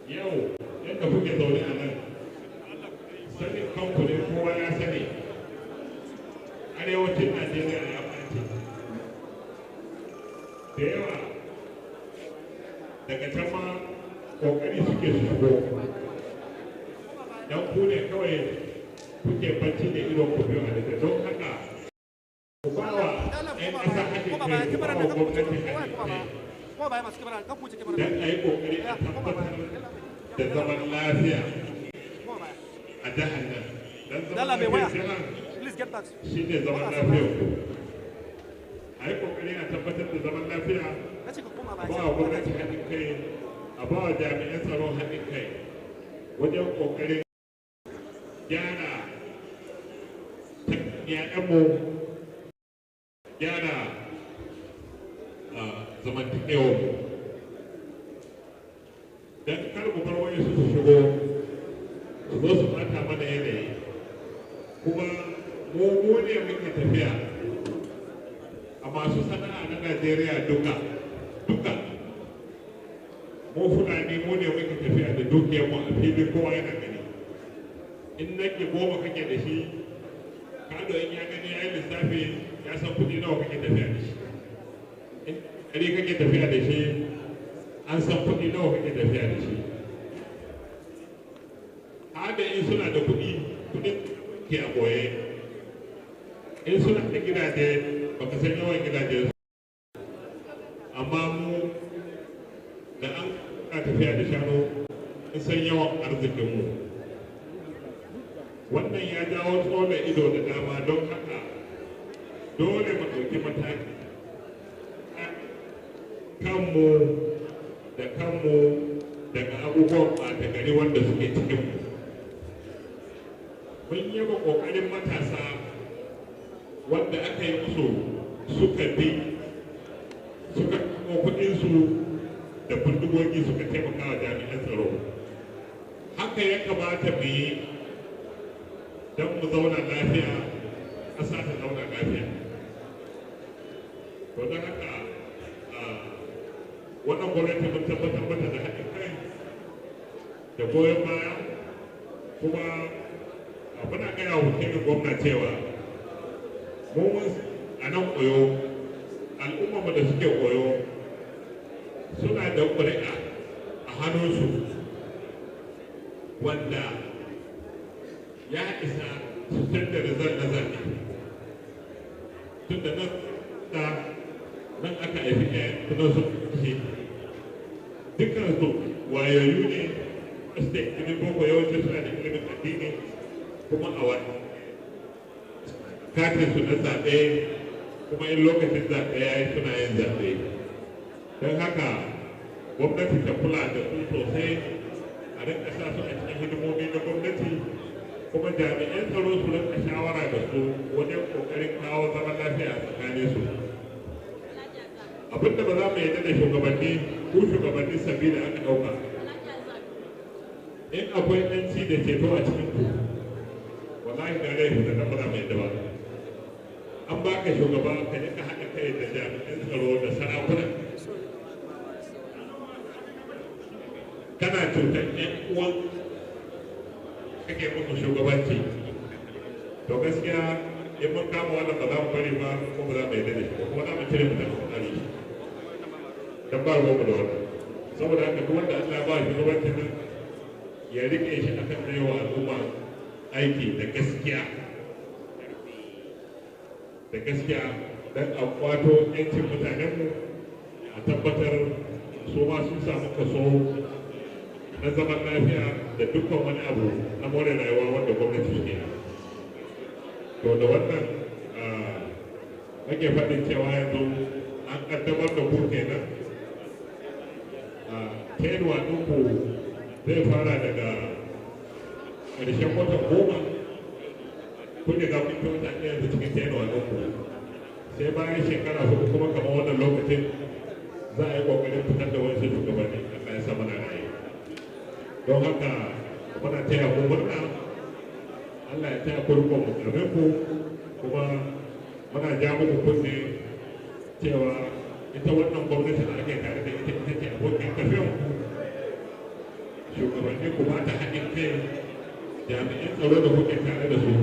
Yau yadda kuke zaune a nan, sanin kanku ne kowa ya sani, arewacin Najeriya ya ɓace. Da yawa daga can ma ƙoƙari suke su shigo, don ku ne kawai kuke bacci da idon ku biyu a daga don haka ku ba wa 'yan ƙasa haɗin kai, ku ba wa gwamnati haɗin kai don a yi ƙoƙari a tabbatar da zaman lafiya a jihar nan. Don zaman lafiya jihar shi ne zaman lafiyar ku. A yi ƙoƙari a tabbatar da zaman lafiya, a ba wa gwamnati haɗin kai, a ba wa jami'an tsaro haɗin kai wajen ƙoƙarin gyara ‘ya'yanmu, gyara zamantakewarmu. Don kar mu bar wani su shigo su zo su ɓata mana yanayi, kuma mu ne muke tafiya a masu sana'a na Najeriya duka mu Fulani mu ne muke tafiya da dukiyarmu a filin kowa yana gani. In nake 10 kake da shi, kado in ya gani ya yi lissafi ya san kuɗi nawa kake tafiya da shi. In ɗari kake tafiya da shi, an san kuɗi nawa kake tafiya da shi. Hada in suna da kuɗi ke a ɓoye. In suna da gidaje baka san yawan gidaje su. Amma mu da an ka tafiya da shanu in san yawan arzikinmu. Wannan ya jawo tsone ido da dama, don haka dole mu ɗauki mataki kanmu daga abubuwan ɓata gari wanda suke cikinmu. Mun yaba ƙoƙarin matasa wanda aka yi musu suka kuma kuɗinsu da bindigogi suka taimaka wa jami'an tsaro. Haka ya kamata mu yi don mu zauna lafiya, ƙasa ta zauna lafiya. To don haka wannan gwamnati mun tabbatar mata da haɗin kai da goyon baya, kuma muna gaya wa wakilin gwamna cewa mu a nan Oyo, al'ummarmu da suke Oyo suna da ƙuri'a a hannunsu wanda ya isa su canza rizal na zaɓe. Tun da nan aka haifi ɗaya kuma sun kashe dukkan su wayayyu ne, wasu da ilimin boko yawancin suna da ilimin addini, kuma a wani katin su na zaɓe, kuma in lokacin zaɓe ya yi suna yin zaɓe. Don haka gwamnati ta kula da su sosai, a rinka sa su a cikin hidimomi na gwamnati, kuma jami'an tsaro su rinka shawara da su wajen ƙoƙarin kawo zaman lafiya a tsakanin su. Abinda ba za mu yarda da shugabanni ko shugabanni sabbi da aka ɗauka, in akwai ɗanci da ceto a cikin ku, wallahi da rai da nan ba za mu yarda ba. An baka shugaba ka rinka haɗa kai da jami'an tsaro da sarakuna, kana cutar ƴan uwan kake musu shugabanci. To gaskiya in mun kama wannan ba za mu bari ba, ko ba za mu yarda da shi ba, kuma za mu cire mutane tsari dan ba ruwan mu da wannan. Saboda haka duk wanda Allah ba shugabanci nan ya rike shi akan tsayawa al'umma aiki da gaskiya don a kwato 'yancin mutanenmu, a tabbatar su ma sun samu kaso na zaman lafiya da dukkan wani abu na more rayuwa wanda gwamnati suke. To da wannan ake faɗin cewa yanzu an ƙaddamar da ku kenan. Tenuwa ɗinku zai fara daga ƙarshen watan 10, kun da kun ta wata ɗaya da cikin tenuwa ɗinku. Sai bayan shekara 4 kuma kamar wannan lokacin za a yi ƙoƙarin fitar da wasu shugabanni. Allah ya sa mana rayu. Don haka muna taya ku murna, Allah ya taya ku rikon musulmai ku, kuma muna ja muku kunne cewa ita wannan gwamnati da ake tare da ita ce abokin tafiyan ku shugabanni ku ba ta haɗin kai jami'an tsaro da kuke tare da su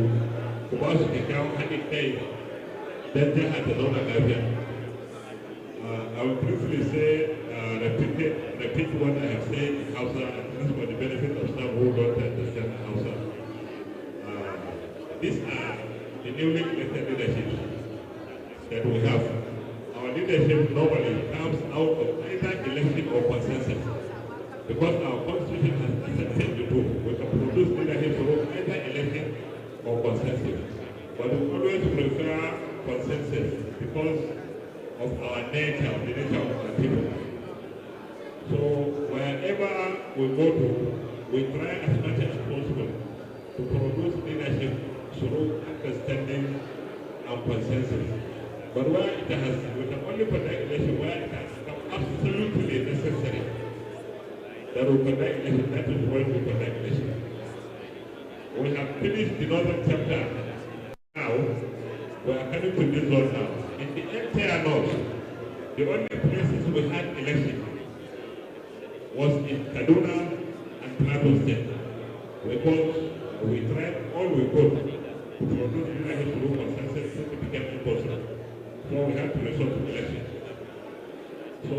ku ba su kyakkyawan haɗin kai don jiha ta zauna lafiya. I will briefly say, repeat what I have said in Hausa, and this is for the benefit of some who don't understand Hausa. These are the newly elected leadership that we have. Our leadership normally comes out of either election or consensus. Because our constitution has accepted the two. We can produce leadership through either election or consensus. But we always prefer consensus because of our nature, the nature of our people. So wherever we go to, we try as much as possible to produce leadership through understanding and consensus. But where it has, we can only conduct election where it has become absolutely necessary that we conduct election. That is when we conduct election. We have finished the northern chapter. Now, we are coming to this one now. In the entire north, the only places we had election was in Kaduna and Plateau State. Because we tried all we could to produce leadership through consensus since it became impossible. So we had to resort to election. So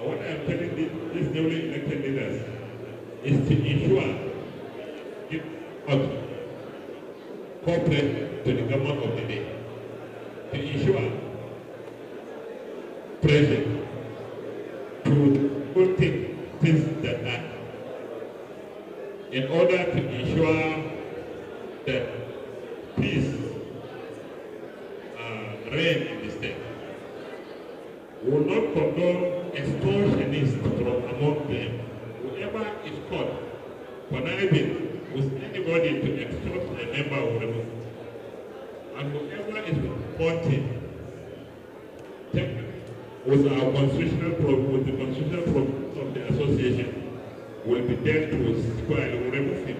what I am telling these newly elected leaders is to ensure, give out, cooperate to the government of the day, to ensure pressure to put things that are in order to ensure that peace reign in the state. We will not condone extortionists from among them. Whoever is caught conniving with anybody to extort a member will remove. And whoever is wanted, with our constitutional with the constitutional provisions of the association, will be dealt with squarely. We will remove him.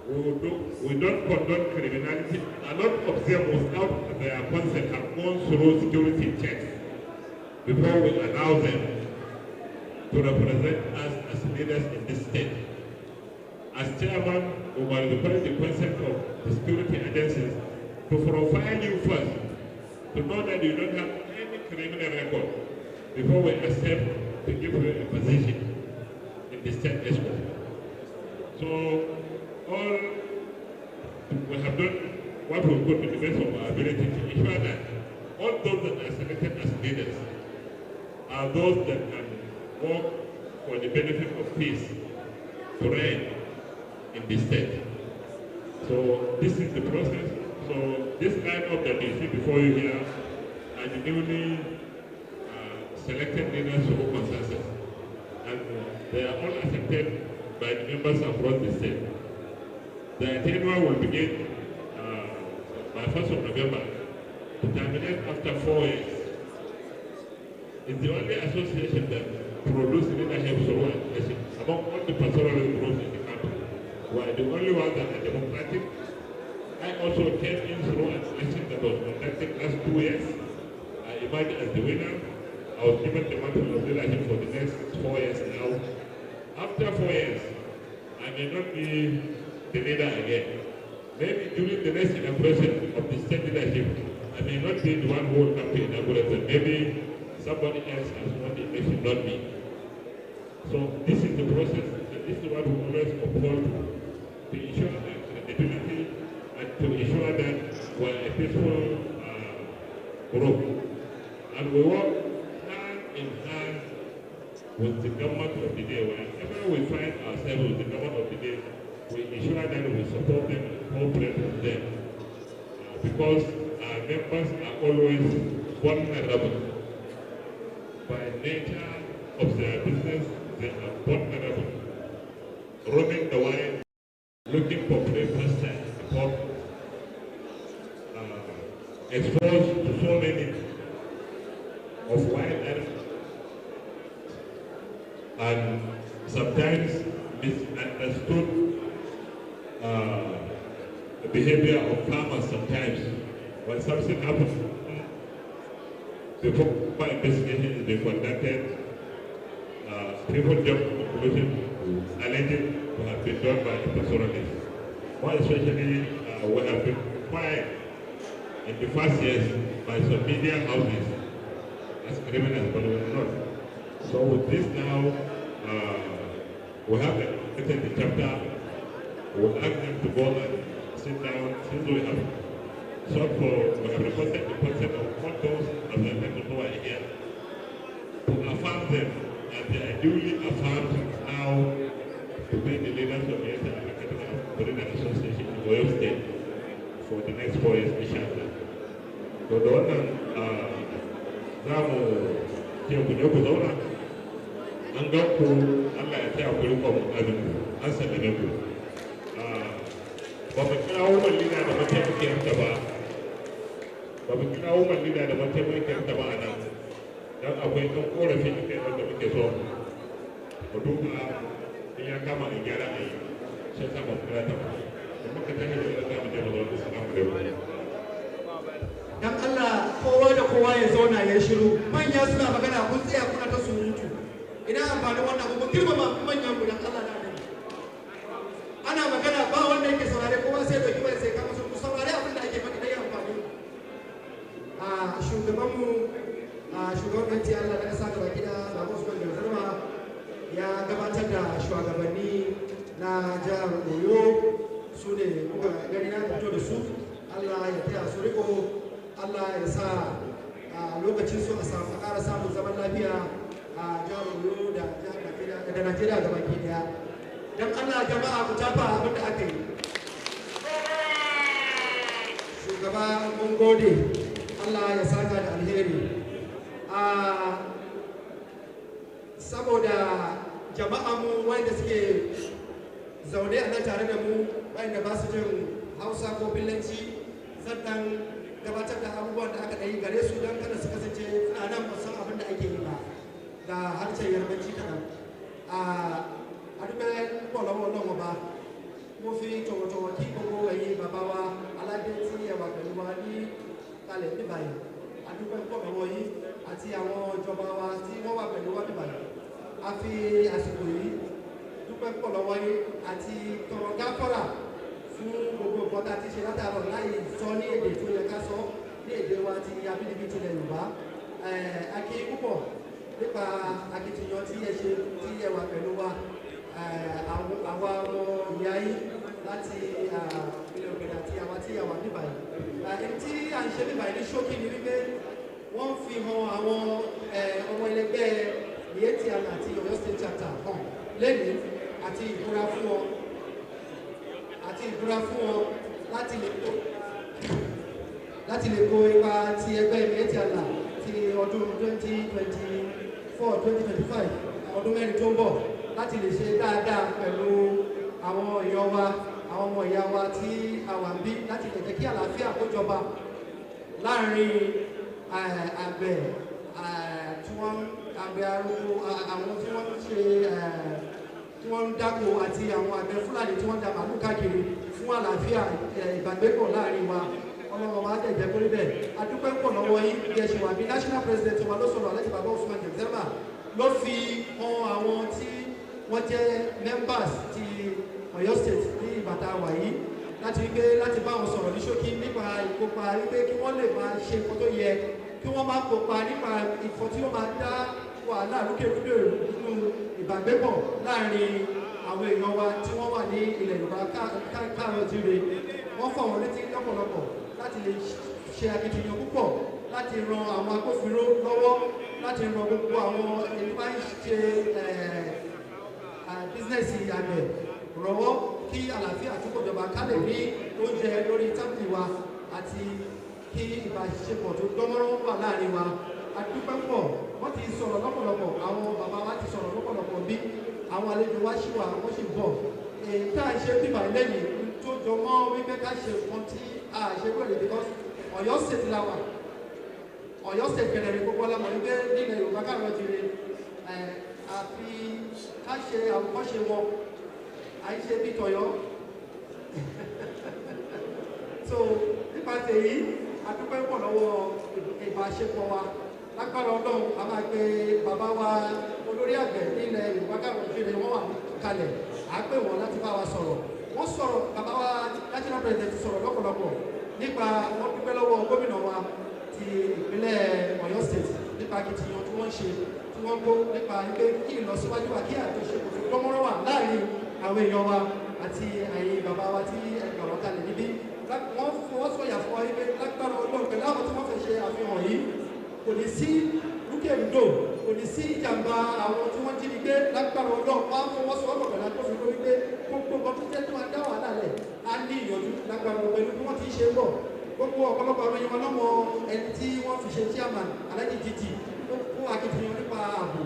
We don't condone criminality. A lot of them without their consent have gone through security checks before we allow them to represent us as leaders in this state. As chairman, we will request the consent of the security agencies to profile you first, to know that you don't have any criminal record before we accept to give you a position in the state escort. So all we have done what we could to the best of our ability to ensure that all those that are selected as leaders are those that can work for the benefit of peace to reign in the state. So this is the process. So this lineup that you see before you here are the newly selected leaders through consensus. And they are all accepted by the members across the state. The tenure will begin by 1st of November to terminate after 4 years. It's the only association that produces leadership through election among all the pastoral groups in the country. We are the only ones that are democratic. I also came in through an election that was conducted last 2 years. I emerged as the winner. I was given the mantle of leadership for the next 4 years now. After 4 years, I may not be the leader again. Maybe during the next inauguration of the state leadership, I may not be the one who will come to inaugurate it. Maybe somebody else has won the election, not me. So this is the process, and this is what we always uphold to ensure that credibility and to ensure that we're a peaceful group. And we work hand in hand with the government of the day. Whenever we find ourselves with the government of the day, we ensure that we support them and cooperate with them. Because our members are always vulnerable. By nature of their business, they are vulnerable. Roaming the wine, looking for breakfast and exposed to so many of wild animals. And sometimes misunderstood the behavior of farmers sometimes when something happens, before investigation is being conducted, people jump to conclusion alleged to have been done by the pastoralists. More especially, we have been quiet in the first years by some media houses as criminals, but we are not. So with this now, we have edited the chapter. We'll ask them to go and sit down since we have sought for, we have requested the concept of what those of the people who are here to affirm them, and they are duly affirmed now to be the leaders of the Breeder'S Association in Oyo State for the next 4 years, inshallah. So the one zamu ke ku je ku zauna an ga ku Allah ya taya ku rikon abin an sallame ku ba mu kirawo mallina da mataimakiyarta ba a nan don akwai ɗan ƙorafin da kai wanda muke so mu duba in ya kama in gyara a yi sai sa ba kira ta ba da muka tashi da za mu je mu zauna salamu alaikum. Dan Allah kowa da kowa ya zauna ya shiru, manya suna magana kun tsaya kuna ta surutu. Ina amfani wannan abu girmama manyan mu dan Allah da Annabi. Ana magana ba wanda yake saurare kowa sai da kiba sai kama su saurare abin da ake faɗi dai amfani. Shugaban mu shugaban Allah da kasa gaba gida Babu Usman Garzarma ya gabatar da shugabanni na jihar Oyo su ne kuka gani na fito da su. Allah ya taya su riko, Allah ya sa a lokacin su a ƙara samun zaman lafiya a jihar Oyo da jihar Najeriya gaba ke daya. Don Allah jama'a ku tafa abin da aka yi. Shugaba mun gode, Allah ya saka da alheri. Saboda jama'a mu wanda suke zaune a nan tare da mu wanda ba su jin Hausa ko Bilanci, zan dan gabatar da abubuwan da aka ɗaya gare su don kada su kasance suna nan ba san abin da ake yi ba da harshen Yarbanci kaɗan. Adúpẹ́ púpọ̀ lọ́wọ́ Ọlọ́run Ọba, mo fi tọ̀wọ̀tọ̀wọ̀ kí gbogbo ẹ̀yin bàbá wa aládé tí ẹ wà pẹ̀lú wa ní kalẹ̀ níbàyìí. Adúpẹ́ púpọ̀ lọ́wọ́ yín àti àwọn ìjọba wa tí wọ́n wà pẹ̀lú wa níbàyìí. A fi àsìkò yìí dúpẹ́ púpọ̀ lọ́wọ́ yín àti tọrọ gáfárà fún gbogbo nǹkan tá a ti ṣe látàárọ̀ láì sọ ní èdè tó yẹ ká sọ ní èdè wa ti abínibí tilẹ̀ Yorùbá. A kí púpọ̀ nípa akitiyan tí ẹ ṣe tí ẹ wà pẹ̀lú wa. Àwa ọmọ ìyá yín láti ilẹ̀ òkèèrè àti àwa tí a wà níbàyìí. Èyí tí à ń ṣe níbàyìí ní ṣókí ni wípé wọ́n fi hàn àwọn ọmọ ẹlẹgbẹ́ Miyetti àti Oyo State Chapter hàn lẹ́nu àti ìbúra fún wọn láti lè kó ipa ti ẹgbẹ́ Miyetti ti ọdún 2024-2025 ọdún mẹ́rin tó ń bọ̀ láti lè ṣe dáadáa pẹ̀lú àwọn èèyàn wa àwọn ọmọ ìyá wa tí a wà ń bí láti lè jẹ́ kí àlàáfíà kó jọba láàrin àgbẹ̀ arúgbó àwọn tí wọ́n ṣe tí wọ́n ń dáko àti àwọn àgbẹ̀ Fúlàní tí wọ́n ń da màálù káàkiri fún àlàáfíà ìbágbépọ̀ láàrin wa. Ọlọ́run wa dẹ̀ jẹ́ kó rí bẹ́ẹ̀. A dúpẹ́ pọ̀ lọ́wọ́ yín bí ẹ ṣe wà bí national president wa ló sọ̀rọ̀ láti Bàbá Usman Garzarma ló fi hàn àwọn tí wọ́n jẹ́ members ti Oyo State ní ìbàtà wà yìí láti wípé láti bá wọn sọ̀rọ̀ ní ṣókí nípa ìkópa wípé kí wọ́n lè máa ṣe nǹkan tó yẹ kí wọ́n máa kópa nípa ìfọ̀ tí ó máa dá wàhálà lókèrúdò nínú ìbágbépọ̀ láàrin àwọn èèyàn wa tí wọ́n wà ní ilẹ̀ Yorùbá káàárọ̀ jíire. Wọ́n fọ̀ wọ́n létí lọ́pọ̀lọpọ̀ láti lè ṣe akitiyan púpọ̀ láti ran àwọn agbófinró lọ́wọ́ láti ran gbogbo àwọn èyí máa ń ṣe bísínẹ́sì àgbẹ̀ rọ̀wọ́ kí àlàáfíà túbọ̀ jọba ká lè ní oúnjẹ lórí tábìlì wa àti kí ìbáṣepọ̀ tó dánmọ́rán wà láàrin wa. A dúpẹ́ pọ̀ wọ́n ti sọ̀rọ̀ lọ́pọ̀lọpọ̀ àwọn bàbá wa ti sọ̀rọ̀ lọ́pọ̀lọpọ̀ bí àwọn àlejò wa ṣì wà wọ́n sì bọ̀. Èyí tá à ń ṣe bíbà lẹ́yìn tó jọ mọ́ wípé ká ṣe nǹkan tí a ṣe gbọ́dọ̀ because Ọ̀yọ́ State la wà. Ọ̀yọ́ State kẹlẹ̀rẹ̀ gbogbo ọlọ́mọ wípé nílẹ̀ Yorùbá káàárọ̀ jíire àfi ká ṣe àwòkọ́ṣe wọn àìṣe bí tọ̀yọ́. So nípa tèyí a adúpẹ́ pọ̀ lọ́wọ́ ìbáṣepọ̀ wa lágbára ọlọ́run a máa pe bàbá wa olórí àgbẹ̀ nílẹ̀ Yorùbá káwọn ìṣẹ̀lẹ̀ wọn wà kalẹ̀ à á pè wọ́n láti bá wa sọ̀rọ̀ wọ́n sọ̀rọ̀ bàbá wa national president sọ̀rọ̀ lọ́pọ̀lọpọ̀ nípa wọ́n dúpẹ́ lọ́wọ́ gómìnà wa ti ìpínlẹ̀ Ọ̀yọ́ state nípa akitiyan tí wọ́n ṣe tí wọ́n gbó nípa pé kí ìlọsíwájú wa kí àjọṣepọ̀ tó dánmọ́rán wà láàrin àwọn èèyàn wa àti àyè bàbá wa tí ẹgbà wọn kalẹ̀ níbí wọ́n fọwọ́ sọ̀yà fún wa wípé lágbára ọlọ́run pẹ̀lú àwọn tí wọ́n fẹ́ ṣe àfihàn yìí kò ní sí rúkèrúdò kò ní sí ìjàmbá àwọn tí wọ́n jí ní gbé lágbára ọlọ́run wọ́n á fọwọ́ sọ̀rọ̀ pẹ̀lú agbófinró wípé gbogbo nǹkan tó jẹ́ tó máa dá wàhálà lẹ̀ á ní ìyànjú lágbára pẹ̀lú bí wọ́n ti ṣe ń bọ̀ gbogbo ọ̀pọ̀lọpọ̀ àwọn èèyàn lọ́mọ ẹni tí wọ́n fi ṣe chairman alájí títì ó kó akitiyan nípa ààbò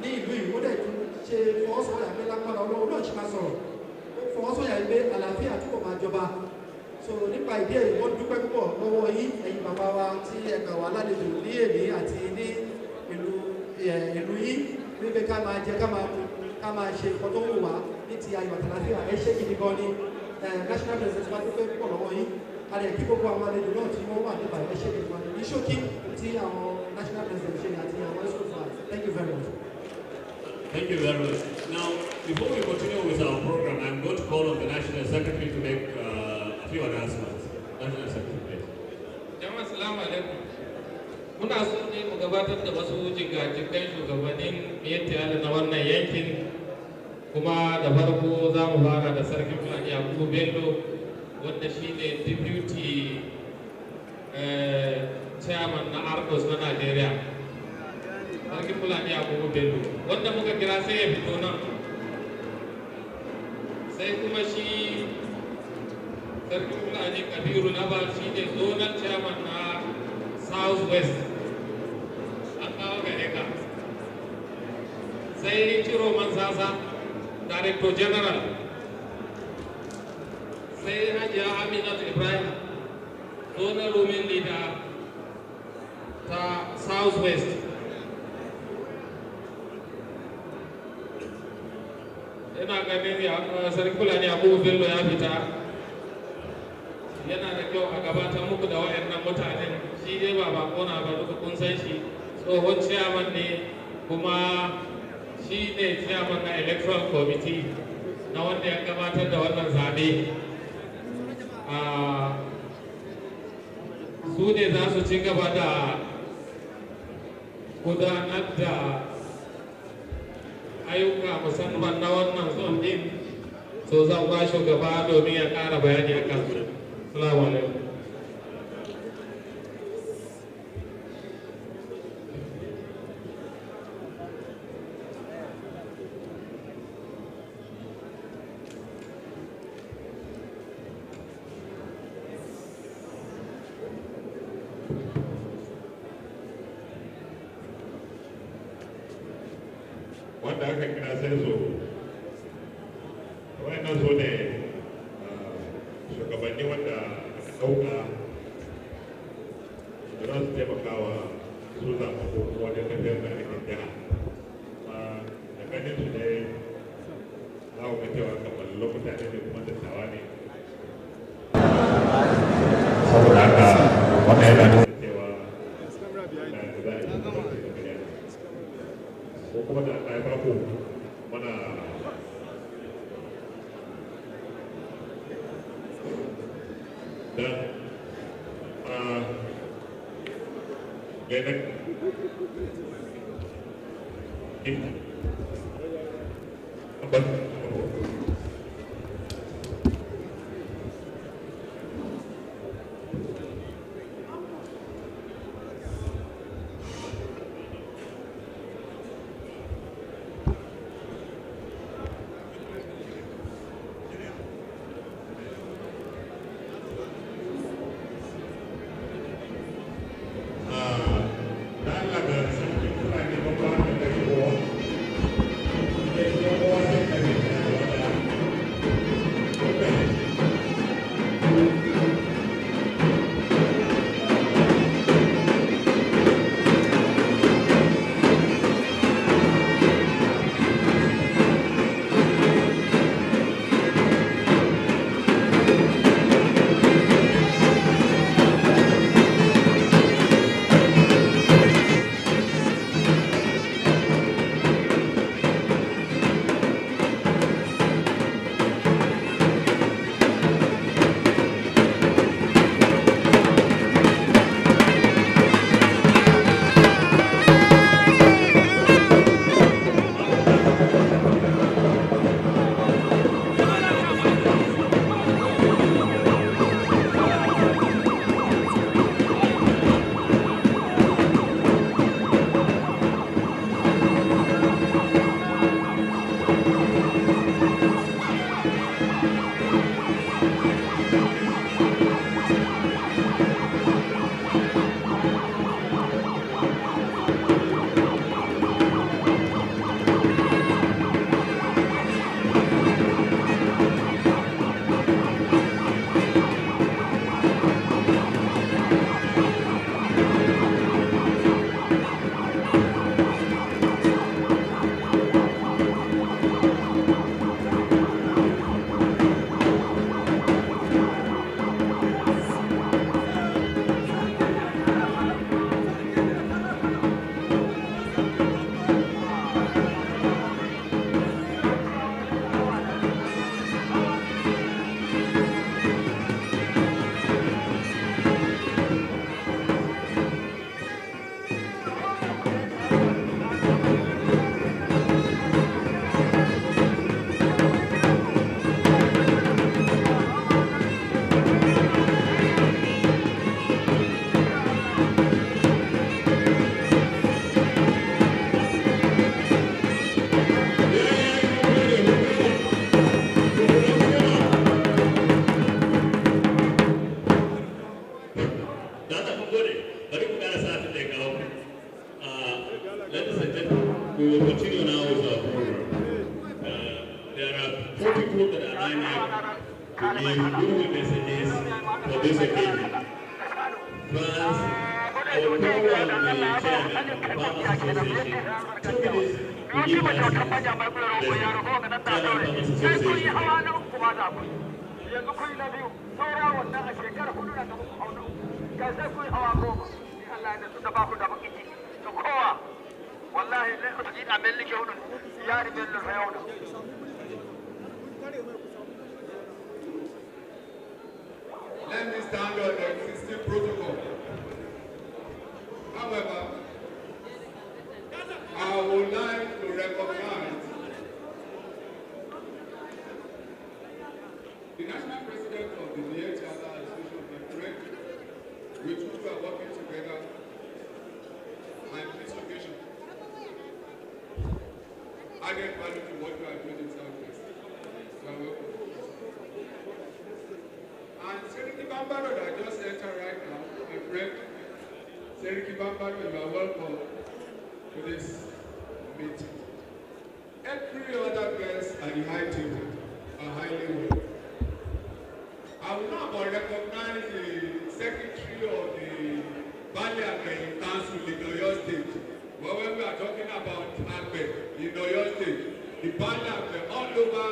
ní ìlú yìí ó dẹ̀ tún ṣe fọwọ́sọ̀yà pé lágbára ọlọ́run náà ṣe máa sọ̀rọ̀ ó fọwọ́sọ̀yà pé àlàáfíà túbọ̀ máa jọba so nípa ìdí èyí wọ́n dúpẹ́ púpọ̀ lọ́wọ́ yín ẹ̀yin bàbá wa tí ẹ̀ka wà lálejò ní èdè àti ní ìlú yín wípé ká máa jẹ ká máa ṣe nǹkan tó ń wù wá ní ti ayọ̀ àtàlàfíà ẹ ṣé gidi gan ni national president wa dúpẹ́ púpọ̀ lọ́wọ́ yín a lè kí gbogbo àwọn àlejò náà tí wọ́n wà nípa ẹ ṣé gidi gan ni ní ṣókí tí àwọn national president ṣe àti àwọn ẹ̀sùn fà thank you very much. Thank you very much. Now, before we continue with our program, I'm going to call on the National Secretary to make a few announcements. National Secretary, please. Jama'a assalamu alaikum. Muna so ne mu gabatar da wasu jigajigan shugabannin Miyetti na wannan yankin kuma da farko za mu fara da sarkin Fulani Yakubu Bello wanda shi ne deputy chairman na Argos na Najeriya. Sarkin Fulani Yakubu Bello wanda muka kira sai ya fito nan. Sai kuma shi sarkin Fulani Kabiru na ba shi ne zonal chairman na South West. An kawo gare ka. Sai Ciro Mansasa, Director General. Sai Hajiya Aminatu Ibrahim, zonal women leader ta South West. Ina ganin sarkin Fulani Yakubu Bello ya fita. Yana da kyau a gabatar muku da waɗannan mutanen shi dai ba bako na ba duka kun san shi tsohon chairman ne kuma shi ne chairman na electoral committee na wanda ya gabatar da wannan zaɓe su ne za su ci gaba da gudanar da ayyuka musamman na wannan zon din so zan ba shugaba domin ya ƙara bayani a kansu. Assalamu alaikum. Wanda aka kira sai zo wannan zo ne shugabanni wanda aka ɗauka da za su taimaka wa su zaɓaɓɓu wajen tafiyar da aikin jiha kuma da ganin su ne za ku ga cewa kamar lokuta ne kuma dattawa ne saboda haka wannan yana nuna cewa na da za a yi kuma ko kuma da ɗaya farko mana dan ganin continue now with our program. There are 4 people that are lined up to give good messages for this occasion. First, I will call on the chairman of the Farmers Association, 2 minutes to give us his blessing. Chairman of Farmers Association. Let me stand on the existing protocol. However, I would like to recognize the national president of the Miyetti Association, my friend, with whom we are working together, and this occasion added value to what we are doing in Southwest. And Seriki Bambaro that just entered right now, my friend, Seriki Bambaro, you are welcome to this meeting. Every other guest at the high table are highly welcome. I will now recognize the Secretary of the Valley Agri Council in Oyo State. Well, when we are talking about Agri in Oyo State, the Valley Agri all over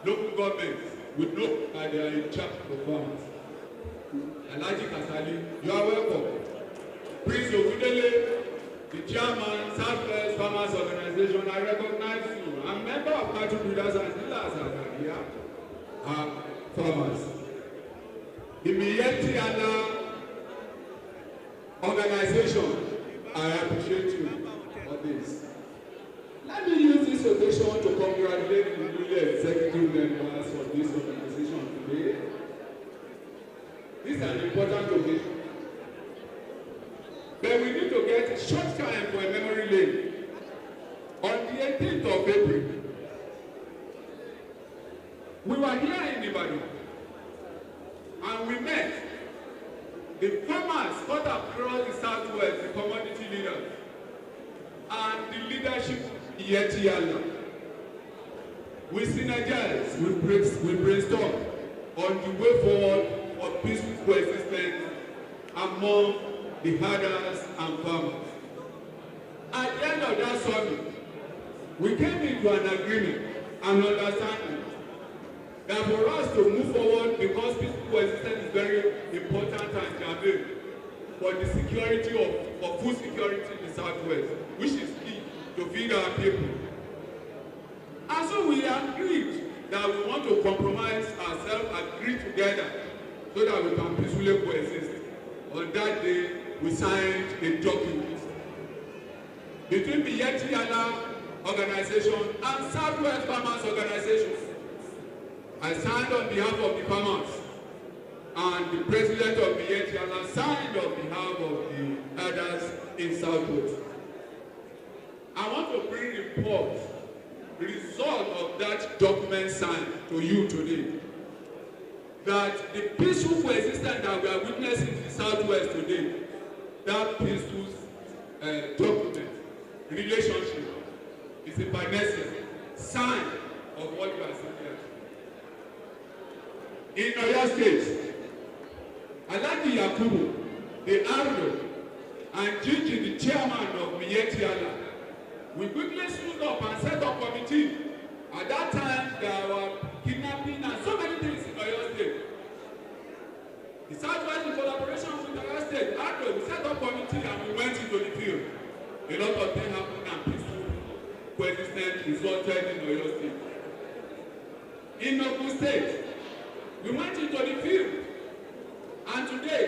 local governments we know that they are in charge of farmers. Alhaji Kasali, you are welcome. Prince Ogudele, the chairman, Southwest Farmers Organization, I recognize you. I'm a member of cattle breeders and dealers and here are farmers. The Miyetti organization, I appreciate you for this. Let me use this occasion to congratulate the newly executive members of this organization today. This is an important occasion. But we need to get a short time for a memory lane. On the 18th of April, we were here in Ibadan, and we met the farmers cut across the Southwest, the commodity leaders, and the leadership Miyetti. We synergize, we brainstorm on the way forward for peaceful coexistence among the herders and farmers. At the end of that summit, we came into an agreement and understanding that for us to move forward, because peaceful coexistence is very important and germane for the security of food security in the Southwest, which is key to feed our people. And so we agreed that we want to compromise ourselves, agree together, so that we can peacefully coexist. On that day, we signed a document between the Miyetti organization and Southwest Farmers Organization. I signed on behalf of the farmers, and the president of Miyetti signed on behalf of the herders in Southwest. I want to bring report, the result of that document signed to you today, that the peaceful coexistence that we are witnessing in the Southwest today, that peaceful document, relationship, is a panacea, sign of what you are seeing here. In Oyo State, Alhaji Yakubu, the Ardo, and Gigi, the chairman of Miyetti, we quickly stood up and set up committee. At that time, there were kidnapping and so many things in Oyo State. The Southwest, in collaboration with Oyo State, Ardo, we set up committee and we went into the field. A lot of things happened and peaceful coexistence resulted in Oyo State. In Ogun State, we went into the field, and today,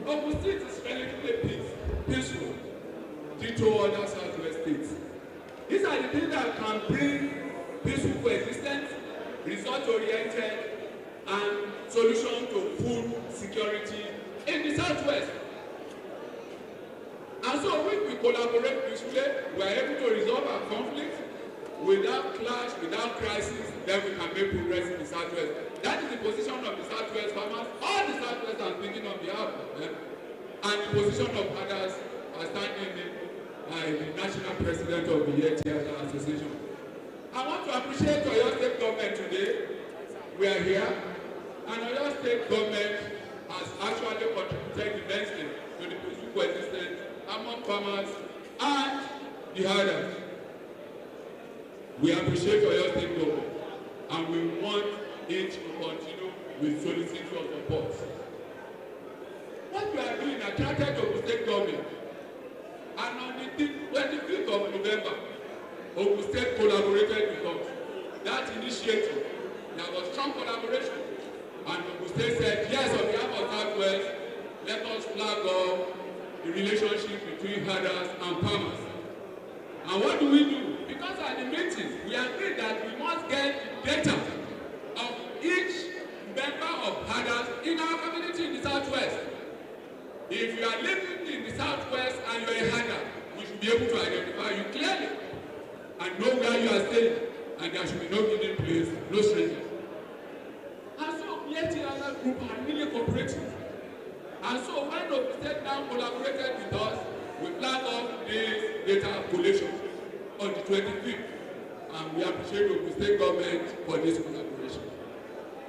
Ogun State is relatively peaceful due to other Southwest states. These are the things that can bring peaceful coexistence, result-oriented, and solution to food security in the Southwest. And so when we collaborate peacefully, we are able to resolve our conflict without clash, without crisis, then we can make progress in the Southwest. That is the position of the Southwest farmers. All the Southwest are speaking on behalf of them, and the position of others are standing in by the national president of the Miyetti Association. I want to appreciate Oyo State government today. We are here, and Oyo State government has actually contributed immensely to the peaceful coexistence among farmers and the herders. We appreciate Oyo State government, and we want it to continue with soliciting your support. What we are doing attracted to the state government, and on the 25th of November, Ogun State collaborated with us. That initiative, there was strong collaboration, and Ogun State said, yes, on behalf of Southwest, let us flag up the relationship between herders and farmers. And what do we do? Because at the meeting, we agreed that we must get data of each member of herders in our community in the Southwest. If you are living in the Southwest and you are a herder, we should be able to identify you clearly and know where you are staying, and there should be no hidden place, no stranger. And so, Miyetti group are really cooperative. And so, when the state now collaborated with us, we planned off this data collation on the 25th, and we appreciate the state government for this collaboration.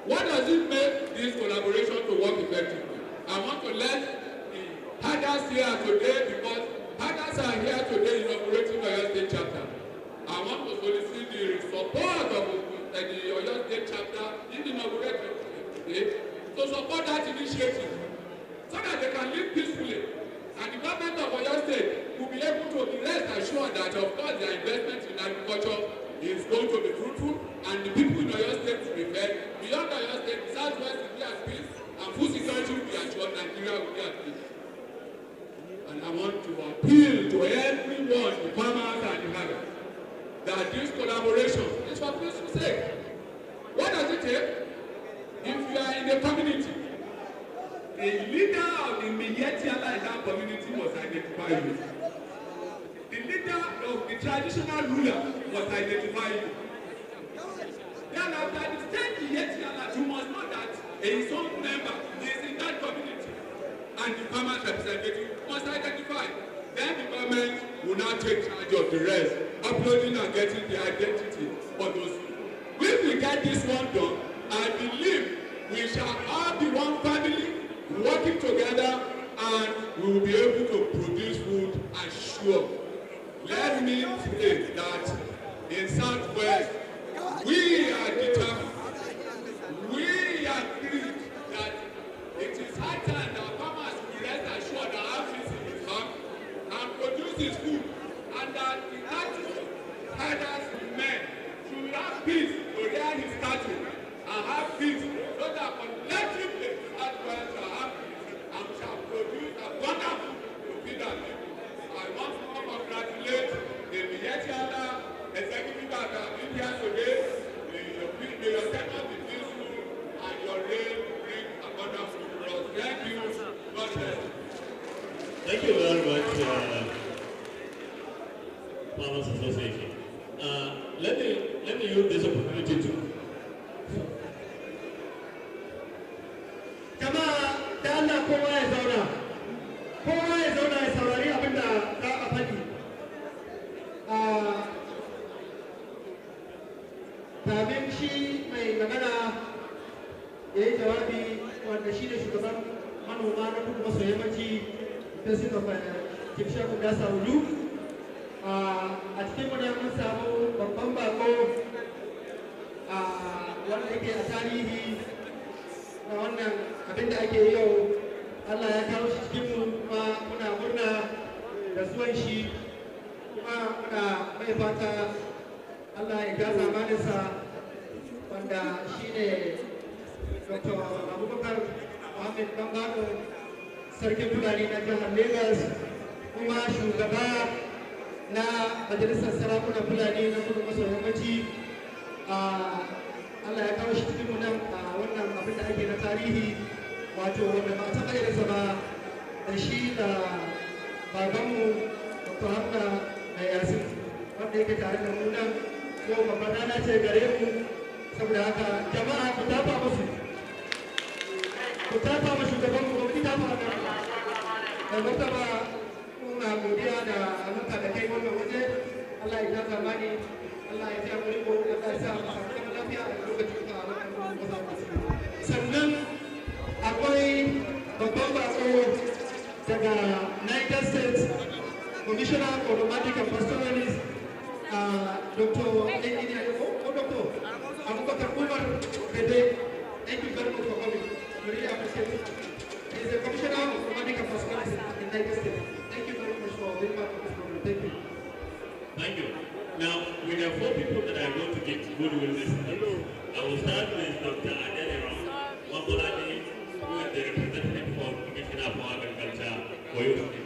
What does it make this collaboration to work effectively? I want to let the herders here today, because herders are here today inaugurating the Oyo State chapter. I want to solicit the support of the Oyo State chapter in inaugurating today to support that initiative so that they can live peacefully. And the government of Oyo State will be able to be rest assured that, of course, their investment in agriculture is going to be fruitful, and the people in Oyo State will be fed. Beyond Oyo State, the Southwest will be at peace, and food security will be assured, Nigeria will be at peace. And I want to appeal to everyone, the farmers and the herders, that this collaboration is for peace's sake. What does it take? If you are in the community, the leader of the Miyetti in that community must identify you. The leader of the traditional ruler must identify you. Then after the state Miyetti, you must know that a young member is in that community, and the farmers representative must identify. Then the government will now take charge of the rest, uploading and getting the identity for those people. If we get this one done, I believe we shall all be one family, working together, and we will be able to produce food and sure. Let me say that in Southwest, we are determined, we agree that it is high time that farmers will rest assured that have peace in his farm and produce his food, and that the cattle herders men should have peace to rear his cattle and have peace so that collectively Southwest shall have peace and shall produce abundant food to feed our people. I want to congratulate the Miyetti executive that have been here today. May your tenure be peaceful and your reign bring abundant food for us. Thank you. God bless. Thank you very much, Farmers Association. Let me use this opportunity to. Jama'a da Allah kowa ya zauna. Kowa ya zauna ya saurari abin da za a faɗi. Kafin shi mai magana ya yi jawabi wanda shi ne shugaban manoma na kudu maso yammaci President of Chief Shehu Gasa Ulu. A cikin mu mun samu babban bako wanda yake a tarihi na wannan abin da ake yau. Allah ya kawo shi cikin mu, kuma muna murna da zuwan shi, kuma muna mai fata Allah ya ga zamaninsa, wanda shi ne Dr. Abubakar Muhammad Bambado, Sarkin Fulani na jihar Lagos, kuma shugaba na Majalisar Sarakunan Fulani na kudu maso yammaci. Allah ya kawo shi cikin mu nan a wannan abin da ake na tarihi, wato wanda ba ta bayyana ba, da shi da babanmu Dr. Hamza mai Yasin, wanda yake tare da mu nan. Yau babban rana ce gare mu, saboda haka jama'a ku tafa musu, ku tafa ma shugabanmu, ku tafa da martaba muna godiya da alaka da kai wannan waje. Allah ya jaza mani, Allah ya taya mu riko, Allah ya sa mu samu zaman lafiya a lokacin da wannan wasa. Sannan akwai babban bako daga United States Commissioner for Romantic and Pastoralist, Dr. Abubakar Umar Bede. Thank you very much for coming. We really appreciate it. He is the Commissioner of Romantic and Pastoralist in the United States. Thank you very much for being part of this program. Thank you. Thank you. Now, we have 4 people that are going to give goodwill this evening. I will start with Dr. Adele Wambolani, who is the representative for Commissioner for Agriculture, Oyo State.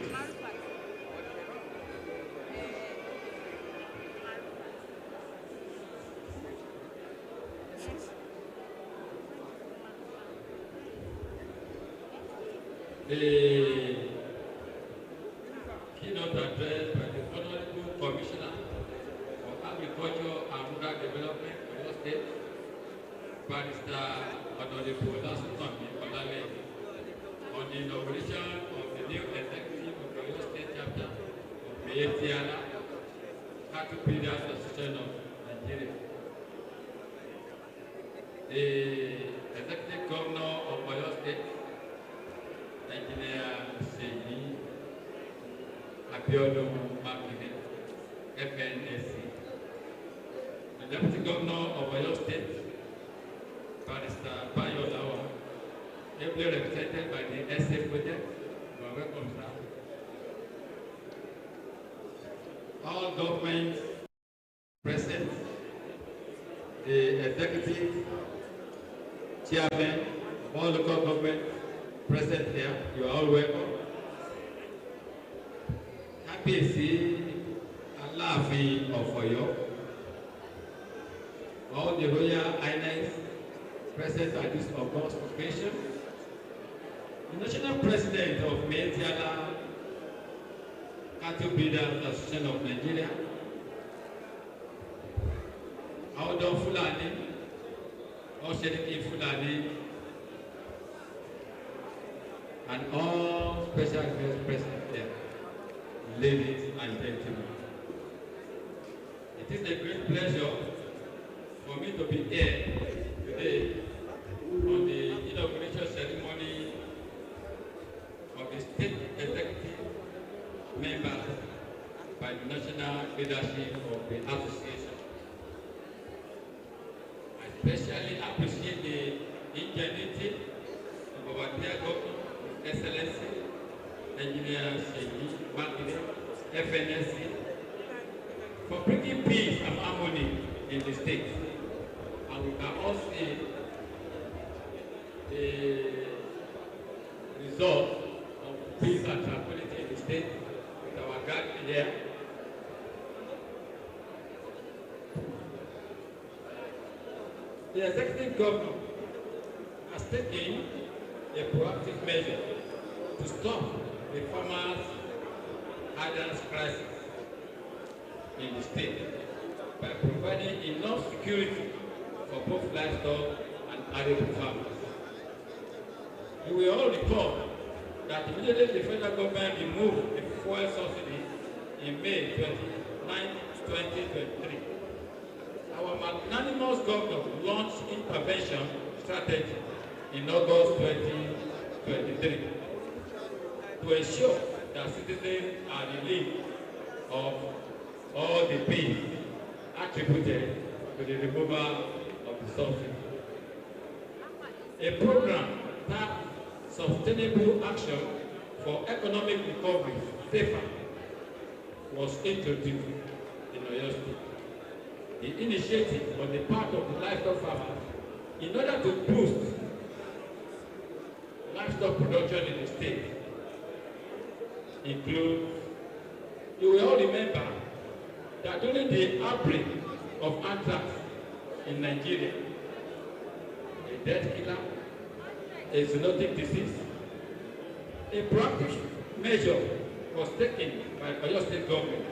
The keynote address by the Honorable Commissioner for Agriculture and Rural Development of Oyo State, Barrister Honorable Olasunkami Olale, on the inauguration of the new executive of the Oyo State chapter of Miyetti Cattle Breeder'S Association of Nigeria. The Executive Governor of Oyo State, Engineer Seyi Abiodun Makinde, FNSC. The Deputy Governor of Oyo State, Barrister Bayo Lawa, ably represented by the SA project. You are welcome, sir. All governments present, the executive chairman of all local government present here, you are all welcome. Kábíyèsí Aláàfin of Ọ̀yọ́, all the Royal Highness present at this august occasion, the National President of Miyetti Cattle Breeder'S Association of Nigeria, Audo Fulani, Oshediki Fulani, and all special guests present here, ladies and gentlemen. It is a great pleasure for me to be here today on the inauguration ceremony of the state executive members by the national leadership of the association. I especially appreciate the ingenuity of our dear governor, Excellency Engineer Seyi Makinde, FNSC, for bringing peace and harmony in the state. And we can all see the result of peace and tranquility in the state with our guard here. The executive governor has taken a proactive measure to stop the farmers' ardent crisis in the state by providing enough security for both livestock and arable farmers. You will all recall that immediately the federal government removed the fuel subsidy in May 29, 2023. Our magnanimous governor launched intervention strategy in August 2023 to ensure that citizens are relieved of all the pain attributed to the removal of the subsidy. A program that sustainable action for economic recovery, SAFER, was introduced in Oyo State. The initiative on the part of the livestock farmers in order to boost livestock production in the state includes, you will all remember that during the outbreak of anthrax in Nigeria, a death killer, a zoonotic disease, a proactive measure was taken by Oyo State government,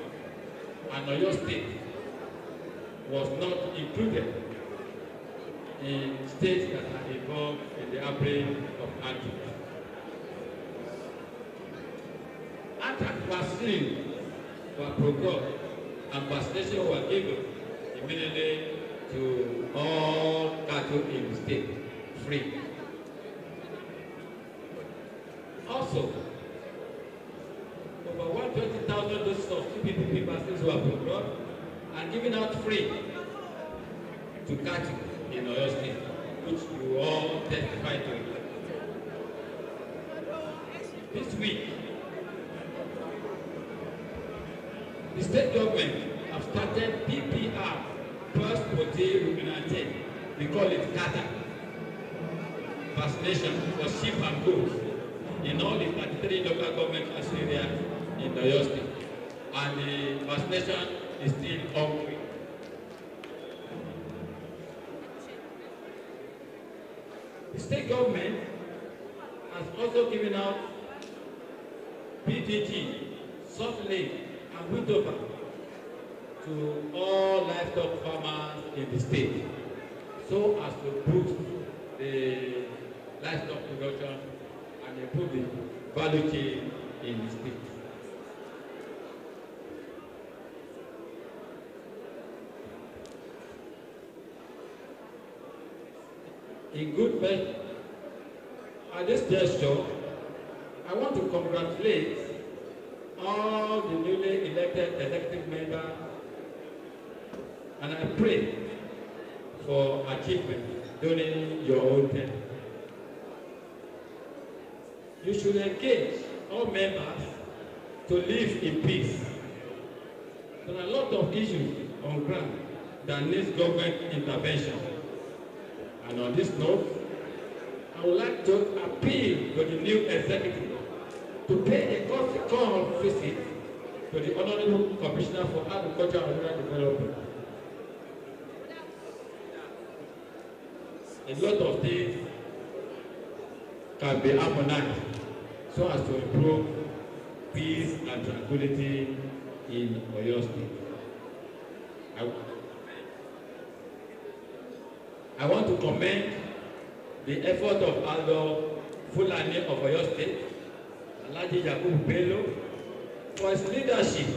and Oyo State was not included in states that are involved in the outbreak of anthrax. Anthrax was vaccine were procured and vaccination were given immediately to all cattle in the state, free. Also, over 120,000 doses of PPP vaccines were procured and given out free to cattle in Oyo State, which you all testified to. This week, the state government have started PPR, First Protein Ruminante, we call it CATA, vaccination for sheep and goats in all the 33 local government areas in Oyo State, and the vaccination is still ongoing. The state government has also given out PDG, soft lake, and windover to all livestock farmers in the state, so as to boost the livestock production and improve the value chain in the state. In good measure, at this gesture, I want to congratulate all the newly elected executive members, and I pray for achievement during your own term. You should engage all members to live in peace. There are a lot of issues on ground that needs government intervention. And on this note, I would like to appeal to the new executive to pay a call visit to the Honorable Commissioner for Agriculture and Rural Development. A lot of things can be harmonized so as to improve peace and tranquility in Oyo State. I want to commend the effort of Aldo Fulani of Oyo State, Alhaji Yakubu Bello, for his leadership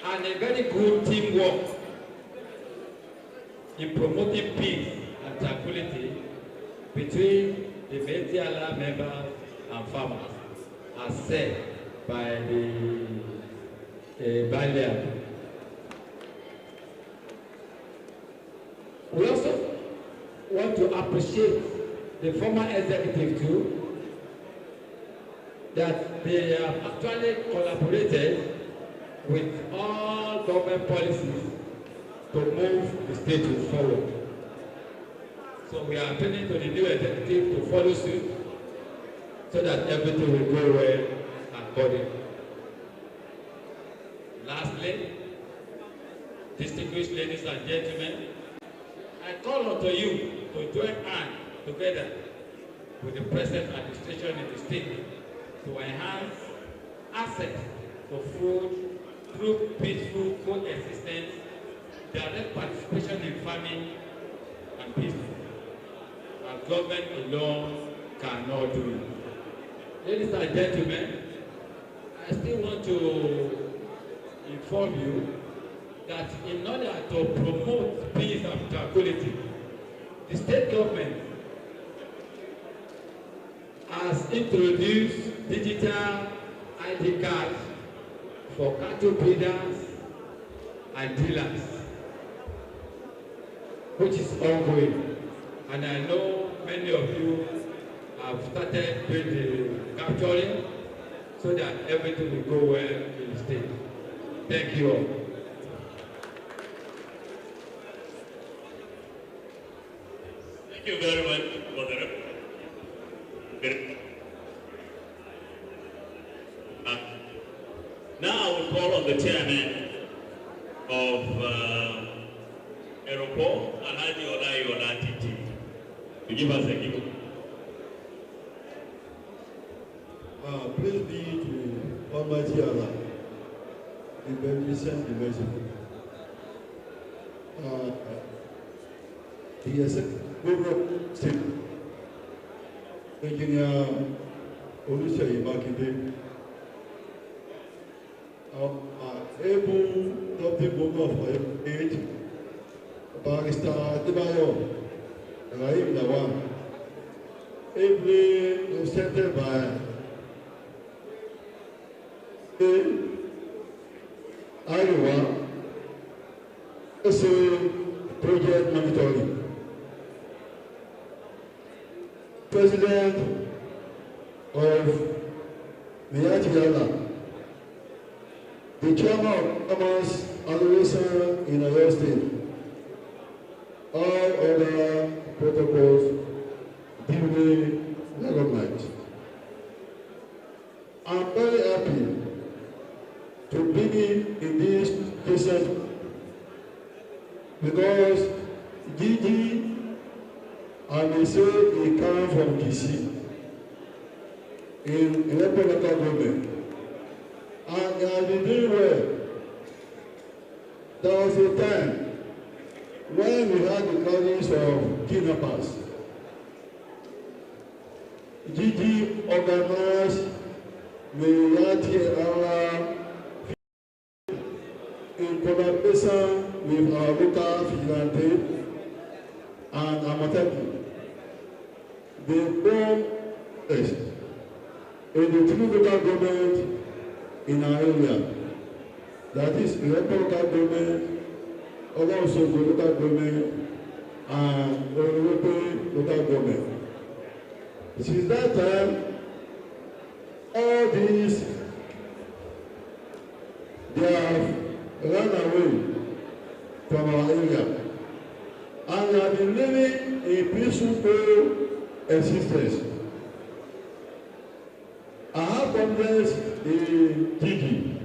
and a very good teamwork in promoting peace and tranquility between the Miyetti Allah members and farmers, as said by the Breeder'S. We also want to appreciate the former executive too, that they have actually collaborated with all government policies to move the state forward. So we are appealing to the new executive to follow suit so that everything will go well accordingly. Lastly, distinguished ladies and gentlemen, I call on you to join hands together with the present administration in the state to enhance access to food through peaceful coexistence, direct participation in farming, and peace. And government alone cannot do it. Ladies and gentlemen, I still want to inform you that in order to promote peace and tranquility, the state government has introduced digital ID cards for cattle breeders and dealers, which is ongoing. And I know many of you have started doing the capturing so that everything will go well in the state. Thank you all. Thank you very much, Brother. Now I will call on the chairman of Aeroport, Alhaji Olayola Titi, to give us a gift. Praise be to Almighty Allah, the beneficent, the merciful. The executive state, Engineer Oluseyi Makinde, able deputy governor of Oyo State, Barrister Adebayo Rahim Lawal, ably represented by Iowa, SA Project Monitoring, President of Miyetti, the Chairman of Commerce Inauguration in Oyo State, all other protocols duly recognized. I'm very happy to be in this present because Gigi, I may say, he came from DC in local government, and he has been doing well. There was a time when we had the causes of kidnappers. Gigi organized Miyetti in collaboration with our local vigilante and Amotepu. They bomb us in the two local government in our area. That is local government, also the local government, and local government. Since that time, all these, they have run away from our area and have been living a peaceful existence. I have confidence in Gigi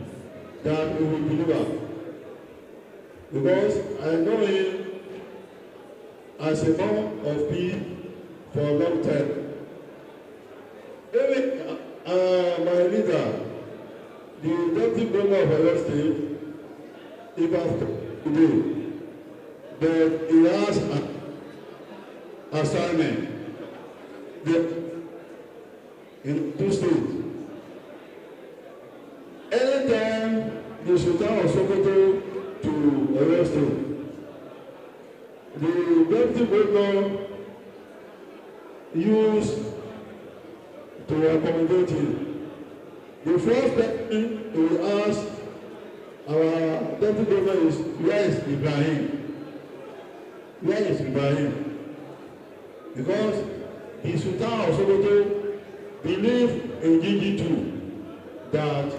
that we will deliver because I know him as a man of peace for a long time. Even my leader, the deputy governor of Oyo State, he has today, but he has an assignment in two states. Anytime the Sultan of Sokoto to Oyo State, the deputy governor used to accommodate him. The first question he will ask our deputy governor is, where is Ibrahim? Where is Ibrahim? Because the Sultan of Sokoto believe in Gigi too, that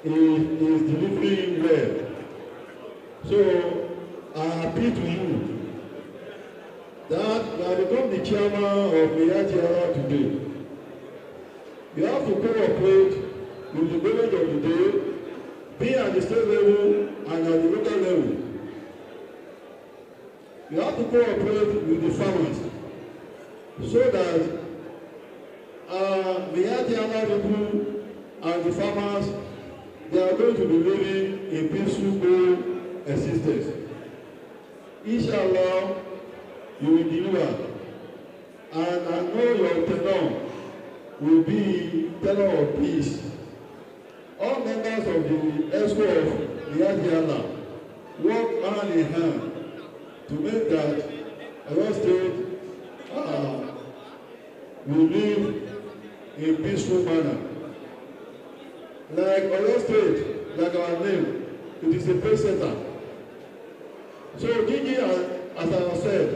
he is delivering well. So I appeal to you that you have become the chairman of Miyetti today. You have to cooperate with the government of the day, be at the state level and at the local level. You have to cooperate with the farmers so that Miyetti people and the farmers, they are going to be living a peaceful existence. Inshallah, you will deliver. And I know your tenure will be tenure of peace. All members of the ESCO of Miyetti work hand in hand to make that Oyo State will live in a peaceful manner. Like Oyo State, like our name, it is a peace center. So Gigi, as I said,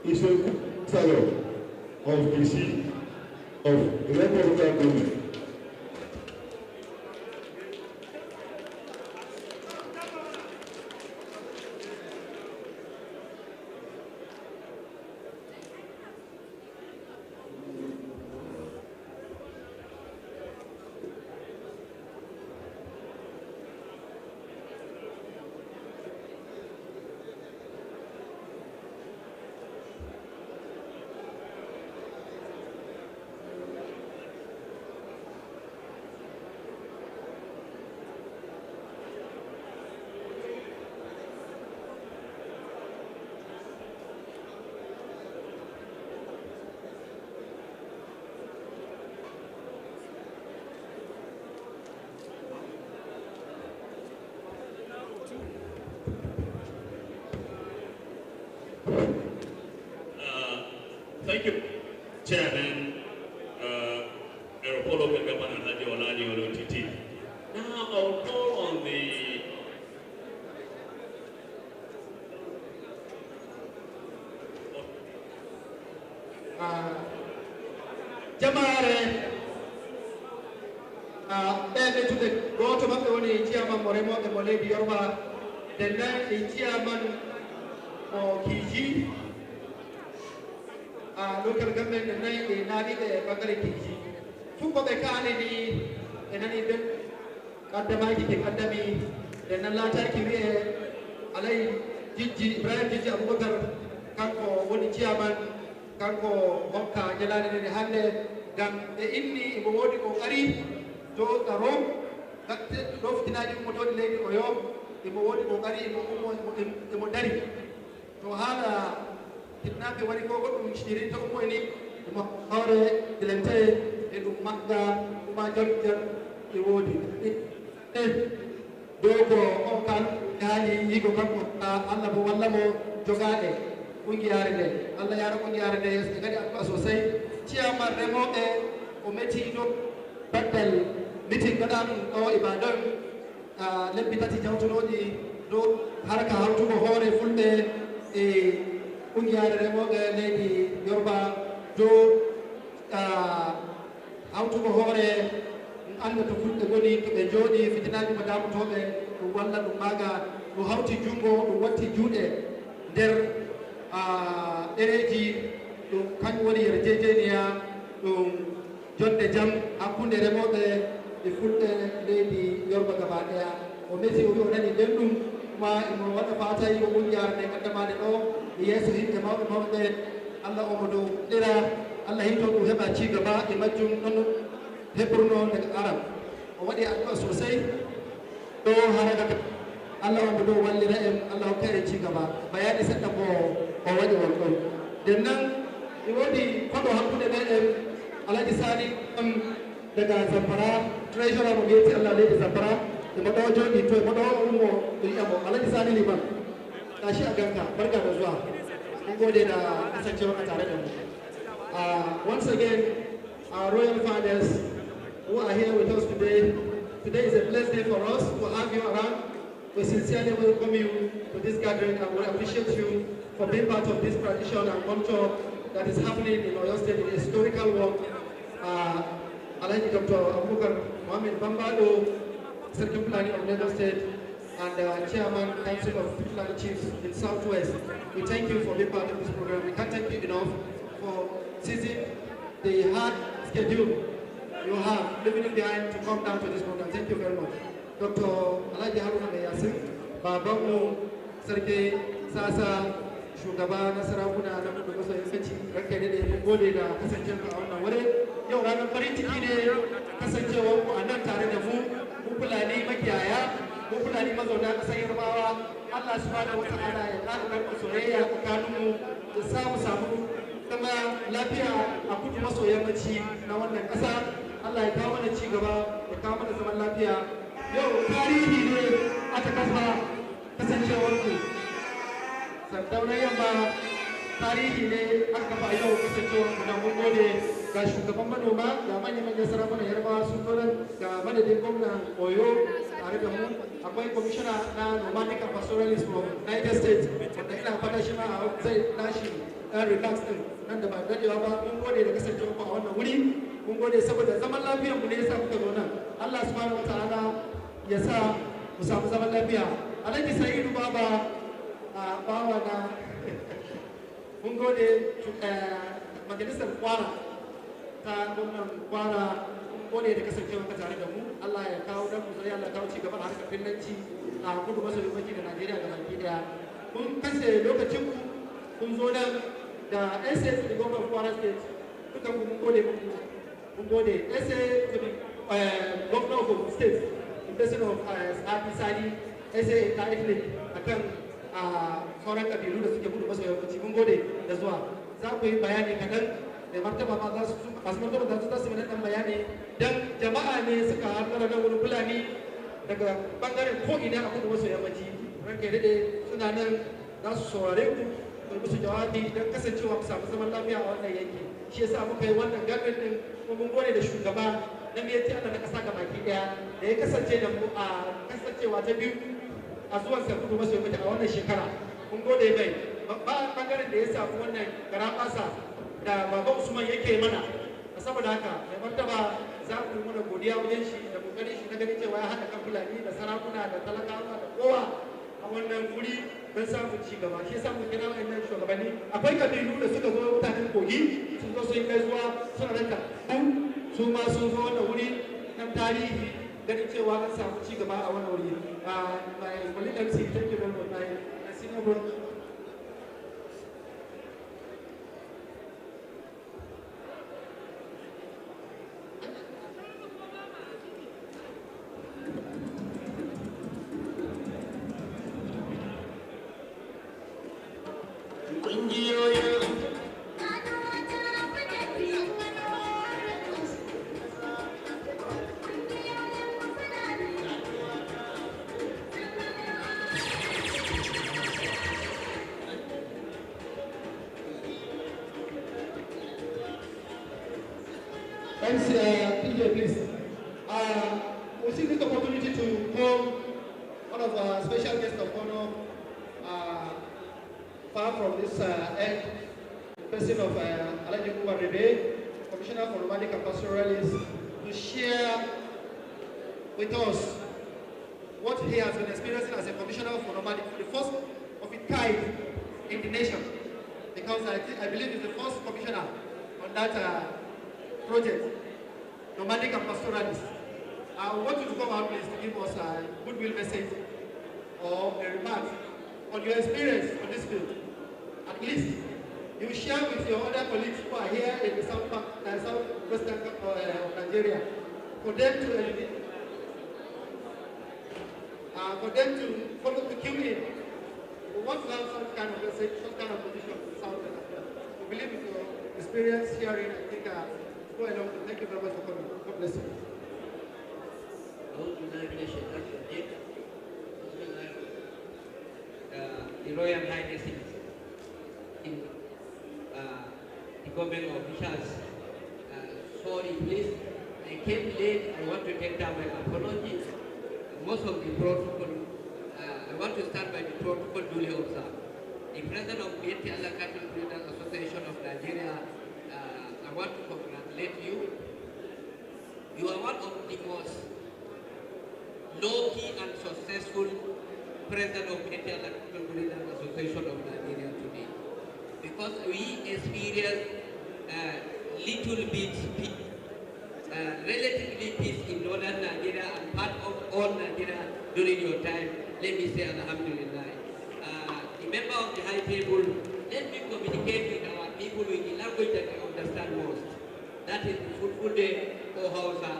is a good ambassador of DC, of the local government. Thank you, Chairman, Aeroport Local Government Alhaji Olani Olotiti. Now I'll call on the Jamare to the go to Macaroni, Chairman Moremo, the Moledi Yoruba, the then Chairman of Kiji, local government, the name is Nadi, the Bakari Kiji. Fuko Bekani, and an event at the Mighty Academy, the Nalata Kiri, Alay Gigi, Brian Gigi Abubakar, Kanko, Wodi Chairman, Kanko, Monka, Jalan in the Hande, Gam, the Inni, Iwodi Kokari, Jo Taro, that Dov Tinadi Motor Lady Oyo, Iwodi Kokari, Imodari. To have a kidnap the Wariko, Shiri Tokoini, Hore, Dilente, Magda, Major, Iwodi. Dogo, Okan, Kali, Yigo Kapo, Allah Buwalamo, Jogade, Ungiarde, Allah Yara Ungiarde, the Gadi Associate, Chiama Remo, Ometi, Batel, meeting Gadam or Ibadan, let me touch down to know the do Haraka, how to go home, full day, Ungiarde Remo, Lady Yoruba, do how to go home. Anda to put the body to enjoy the Fitinagi Madame Tome, to Wanda to Maga, to how to Jumbo, to what to Jude, their energy to Kanwani, Rejenia, to John the Jam, Akunde Remote, the full lady Yorba Gabania, or Messi already Dendum, my water party, Uya, and Katamano, yes, hit them out of the Allah Omodo, Lera, Allah Hito to have a chigaba, imagine. Hebron and Arab. What the Atlas will say, do Haraga, Allah do one little and Allah carry Chigaba. Bayani set the ball or what you want to. Then none, you want the Kodo Hapu, Allah decided the Zampara, treasurer of Miyetti, Allah lady Zampara, the Modojo, the Modo, the Yamo, Allah decided Liban. Tasha Ganga, Barga as well. Who go there as a joke. Once again, our royal fathers who are here with us today. Today is a blessed day for us to have you around. We sincerely welcome you to this gathering and we appreciate you for being part of this tradition and culture that is happening in Oyo State, in historical work. Alhaji Dr. Abubakar Mohammed Bambado, Secretary Planning of Lagos State, and Chairman Council of Planning Chiefs in Southwest. We thank you for being part of this program. We can't thank you enough for seizing the hard schedule you have leaving behind to come down to this program. Thank you very much. Dr. Alhaji Haruna Meyasin, Babamu, Sergei, Sasa, Shugaba, Nasarakuna, Namukoso, Fetchi, Rakede, Bodega, Kasanjaka, on the way. Yo, I'm very ticky, Kasanjo, and not Taranamu, Upulani, Makiaya, Upulani Mazona, Sayama, Allah Subhanahu wa Ta'ala, Allah Soreya, Kanu, the Samu, kama lafiya a kudu maso yammaci na wannan ƙasa. Allah ya kawo mana cigaba ya kawo mana zaman lafiya. Yau tarihi ne aka kafa kasancewar ku. Sardaunar Yamma tarihi ne aka kafa yau kasancewar ku na mun gode ga shugaban manoma ga manyan sarakunan Yarbawa sun zo nan ga madadin gwamnan Oyo tare da mu. Akwai kwamishina na nomadic and pastoralist from United States wanda ina fata shi ma zai tashi ɗan relax ɗin nan da ba daɗewa ba. Mun gode da kasancewa ku a wannan wuri, mun gode saboda zaman lafiyar mu ne yasa kuka zo nan. Allah subhanahu wataala ya sa mu samu zaman lafiya. Alhaji Sa'idu Baba a bawa na mun gode majalisar Kwara ta gwamnan Kwara, mun gode da kasancewa ka tare da mu. Allah ya kawo dan mu zai Allah kawo ci gaban harkar fillanci a kudu maso yammaci da Najeriya da baki daya. Kun kashe lokacin ku kun zo nan da essay to the government of Kwara State. Dukan ku mun gode muku. Mun gode essay to the governor of the state in person of Sadi Sadi, essay ta Italy akan sauran kabilu da suke kudu maso yammaci. Mun gode da zuwa. Za ku yi bayani kaɗan da martaba ma za su masu martaba za su mana ɗan bayani dan jama'a ne suka hankala nan wurin Fulani daga bangaren ko'ina a kudu maso yammaci. Ranke daɗe suna nan za su saurare ku mai musu jawabi don kasancewa mu samu zaman lafiya a wannan yanki. Shi yasa muka yi wannan gamin din kuma mun gode da shugaba na Miyetti Allah na kasa gabaki daya da ya kasance da mu a kasancewa ta biyu a zuwan sa kudu maso yamma a wannan shekara. Mun gode mai bangaren da ya samu wannan garabasa da Baba Usman yake mana. Saboda haka mai martaba za mu muna godiya wajen shi da kokarin shi na ganin cewa ya haɗa kan Fulani da sarakuna da talakawa da kowa a wannan guri don samun ci gaba. Shi yasa mun kira wa'annan shugabanni. Akwai kabilu da suka zo mutanen Kogi sun zo sun kai zuwa suna ranta su ma sun zo wannan wuri nan tarihi ganin cewa an samu ci gaba a wannan wuri. My colleague MC, thank you very much. My senior brother. Thanks, PJ, please. We see this opportunity to call one of our special guests of honor, far from this end, the person of Alaji Breeder'S, Commissioner for Nomadic and Pastoralists, to share with us what he has been experiencing as a commissioner for Nomadic, the first of its kind in the nation, because I believe it's the first commissioner on that project, Nomadic and Pastoralists. I want you to come out, please, to give us a goodwill message or a remark on your experience on this field. At least you share with your other colleagues who are here in the southwestern of Nigeria, for them to follow the queue in. We want to have some kind of message, some kind of position in the south as well. We believe with your experience hearing, I think go along. Thank you very much for coming. God bless you. The Royal Highnesses, in the government officials, sorry please, I came late. I want to take down my apologies. Most of the protocol, I want to start by the protocol duly observed. The president of Miyetti Allah Cattle Breeders Association of Nigeria, I want to congratulate you. You are one of the most low-key and successful president of Miyetti Allah Cattle Breeders Association of Nigeria today. Because we experienced little bit relatively peace in northern Nigeria and part of all Nigeria during your time. Let me say Alhamdulillah. The member of the high table, let me communicate with our people with the language that they understand most. That is the fruitful day for Hausa.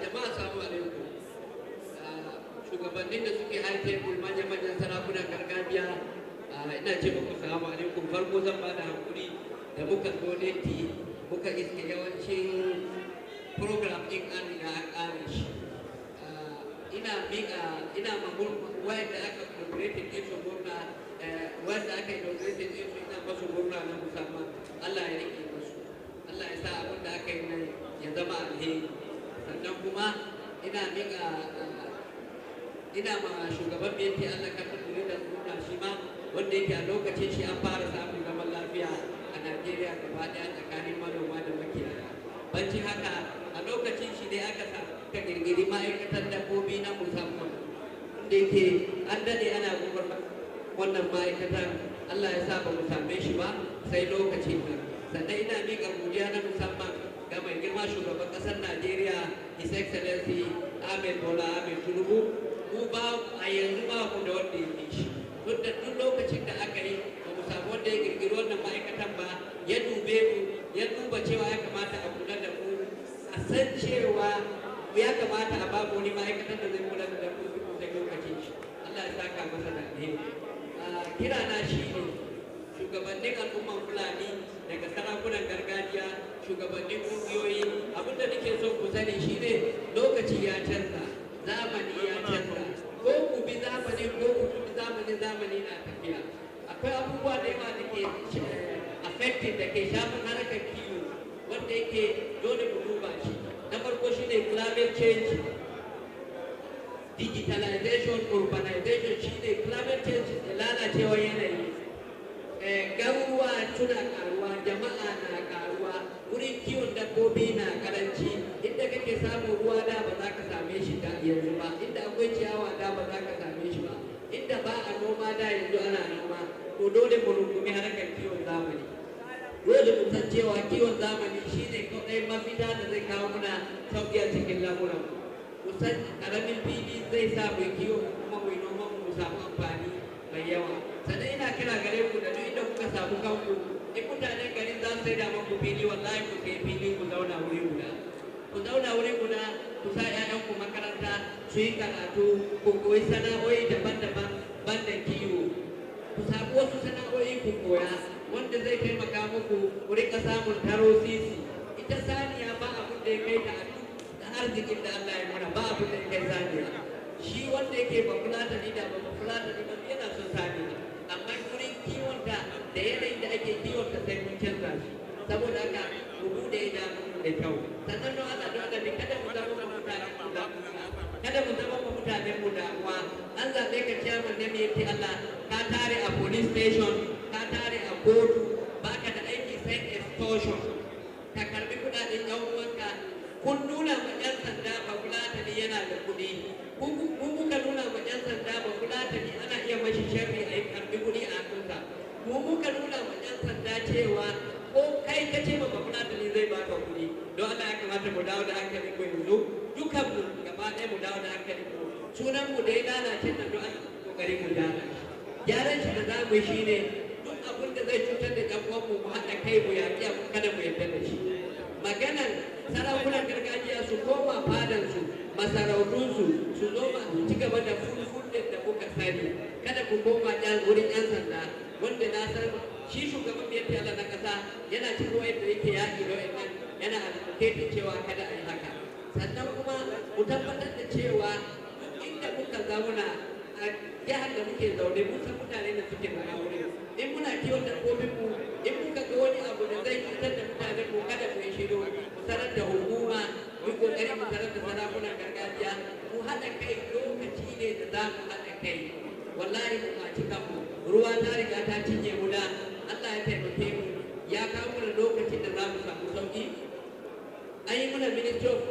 Jama'a assalamu alaikum. Shugabannin da suke high table manya-manyan sarakunan gargajiya, ina ce muku assalamu alaikum. Farko zan ba da hankuri da muka zo lenti muka iske yawancin program ɗin an riga an ƙare shi. Ina mamur wanda aka inaugurated din su murna, wanda aka inaugurated din su ina masu murna na musamman. Allah ya rike musu, Allah ya sa abin da aka yi nan ya zama alheri. Sannan kuma ina ma shugaban Miyetti Allah Cattle Breeders murna shi ma, wanda yake a lokacin shi an fara samun zaman lafiya a Najeriya gaba ɗaya tsakanin manoma da makiyaya. Banci haka a lokacin shi dai aka kirkiri ma'aikatan dabbobi na musamman, da yake an daɗe ana gubar wannan ma'aikatan. Allah ya sa ba mu same shi ba sai lokacin nan. Sannan ina miƙa godiya na musamman ga mai girma shugaban ƙasar Najeriya, His Excellency Ahmed Bola Ahmed Tinubu. Mu ba a yanzu ba mu da wanda ya fi shi. Duk lokacin da aka yi ba mu samu wanda ya kirkiri wannan ma'aikatan ba, ya dube mu, ya duba cewa ya kamata a kula da mu, a san cewa ya kamata a babu wani ma'aikatan da zai kula da dabbobi da lokacin shi. Allah ya saka masa da alheri. Kira na shi ne shugabannin al'umman Fulani daga sarakunan gargajiya, shugabannin ƙungiyoyi, abinda nake so ku sani shi ne lokaci ya canza, zamani ya canza. Ko digitalization, urbanization shine climate change da lalacewar yanayi. Garuruwa suna karuwa, jama'a na karuwa, wurin kiwon dabbobi na karanci, inda kake samun ruwa da ba za ka same shi da yanzu ba, inda akwai ciyawa da ba za ka same shi ba, inda ba a noma da yanzu ana noma, to dole mu rungumi harkar kiwon zamani. Dole mu san cewa kiwon zamani shine kawai mafita da zai kawo muna sauƙi a cikin lamuran. Mu san ƙaramin fili zai sa mu kiwo kuma mu yi noma mu samu amfani mai yawa. Sannan ina kira gare ku da duk inda kuka samu kanku, in mutanen garin za su sai da muku fili, wallahi ku kai fili ku zauna wuri guda. Ku zauna wuri guda, ku sa 'ya'yanku makaranta su yi karatu, ku koyi sana'o'i daban-daban banda kiwo. Ku samu wasu sana'o'i ku koya wanda zai taimaka muku ku rika samun taro sisi. Ita saniya ba abin da ya kai ta da arzikin da Allah ya mana, ba abin da ya kai saniya. Shi wanda yake ba fulatani da ba fulatani ba yana son saniya, amma wurin kiwonta da yanayin da ake kiwonta sai mun canza shi. Saboda haka mu bude idanunmu da kyau. Sannan don Allah kada mu zama mutanen mu damuwa, kada mu zama mutanen mu damuwa. An zaɓe ka ciyaman na Miyetti Allah, ka tare a police station, ka tare a kotu, baka da aiki sai extortion, ka karbi kuɗaɗen yan uwanka. Kun nuna ma 'yan sanda ba fulatani yana da kuɗi, kun kuka nuna ma 'yan sanda ba fulatani ana iya mashi sharri a yi karbi kuɗi a hannunsa. Mu muka nuna ma 'yan sanda cewa ko kai ka ce ma ba fulatani zai baka kuɗi. Don Allah ya kamata mu dawo da hankali mu yanzu, dukan mu gaba ɗaya mu dawo da hankali mu. Sunan mu da ya lalace nan don Allah kokari mu gyara shi. Gyaran shi da za mu yi shine duk abin da zai cutar da ɗan uwanmu mu haɗa kai mu yaƙi abu kada mu yarda da shi. Maganar sarakunan gargajiya su koma fadansu, masarautunsu, su zo su ci gaba da fulfulin da kuka sani. Kada ku koma wurin 'yan sanda wanda na san shi shugaban Miyetti Allah na ƙasa yana cikin wayanda yake yaƙi da wayannan, yana advocating cewa kada a yi haka. Sannan kuma mu tabbatar da cewa inda muka zauna a jihar da muke zaune mun san mutane da suke zama wurin. In muna kiwon dabbobin mu, in muka ga wani abu da zai cutar da mutanen mu, kada mu yi shiru, mu sanar da hukuma, mu yi kokari mu sanar da sarakunan gargajiya, mu haɗa kai. Lokaci ne da za mu haɗa kai. Wallahi mu maci kanmu, ruwa ta riga ta cinye mu da. Allah ya taimake mu, ya kawo mana lokacin da za mu samu sauƙi. An yi mana Ministry of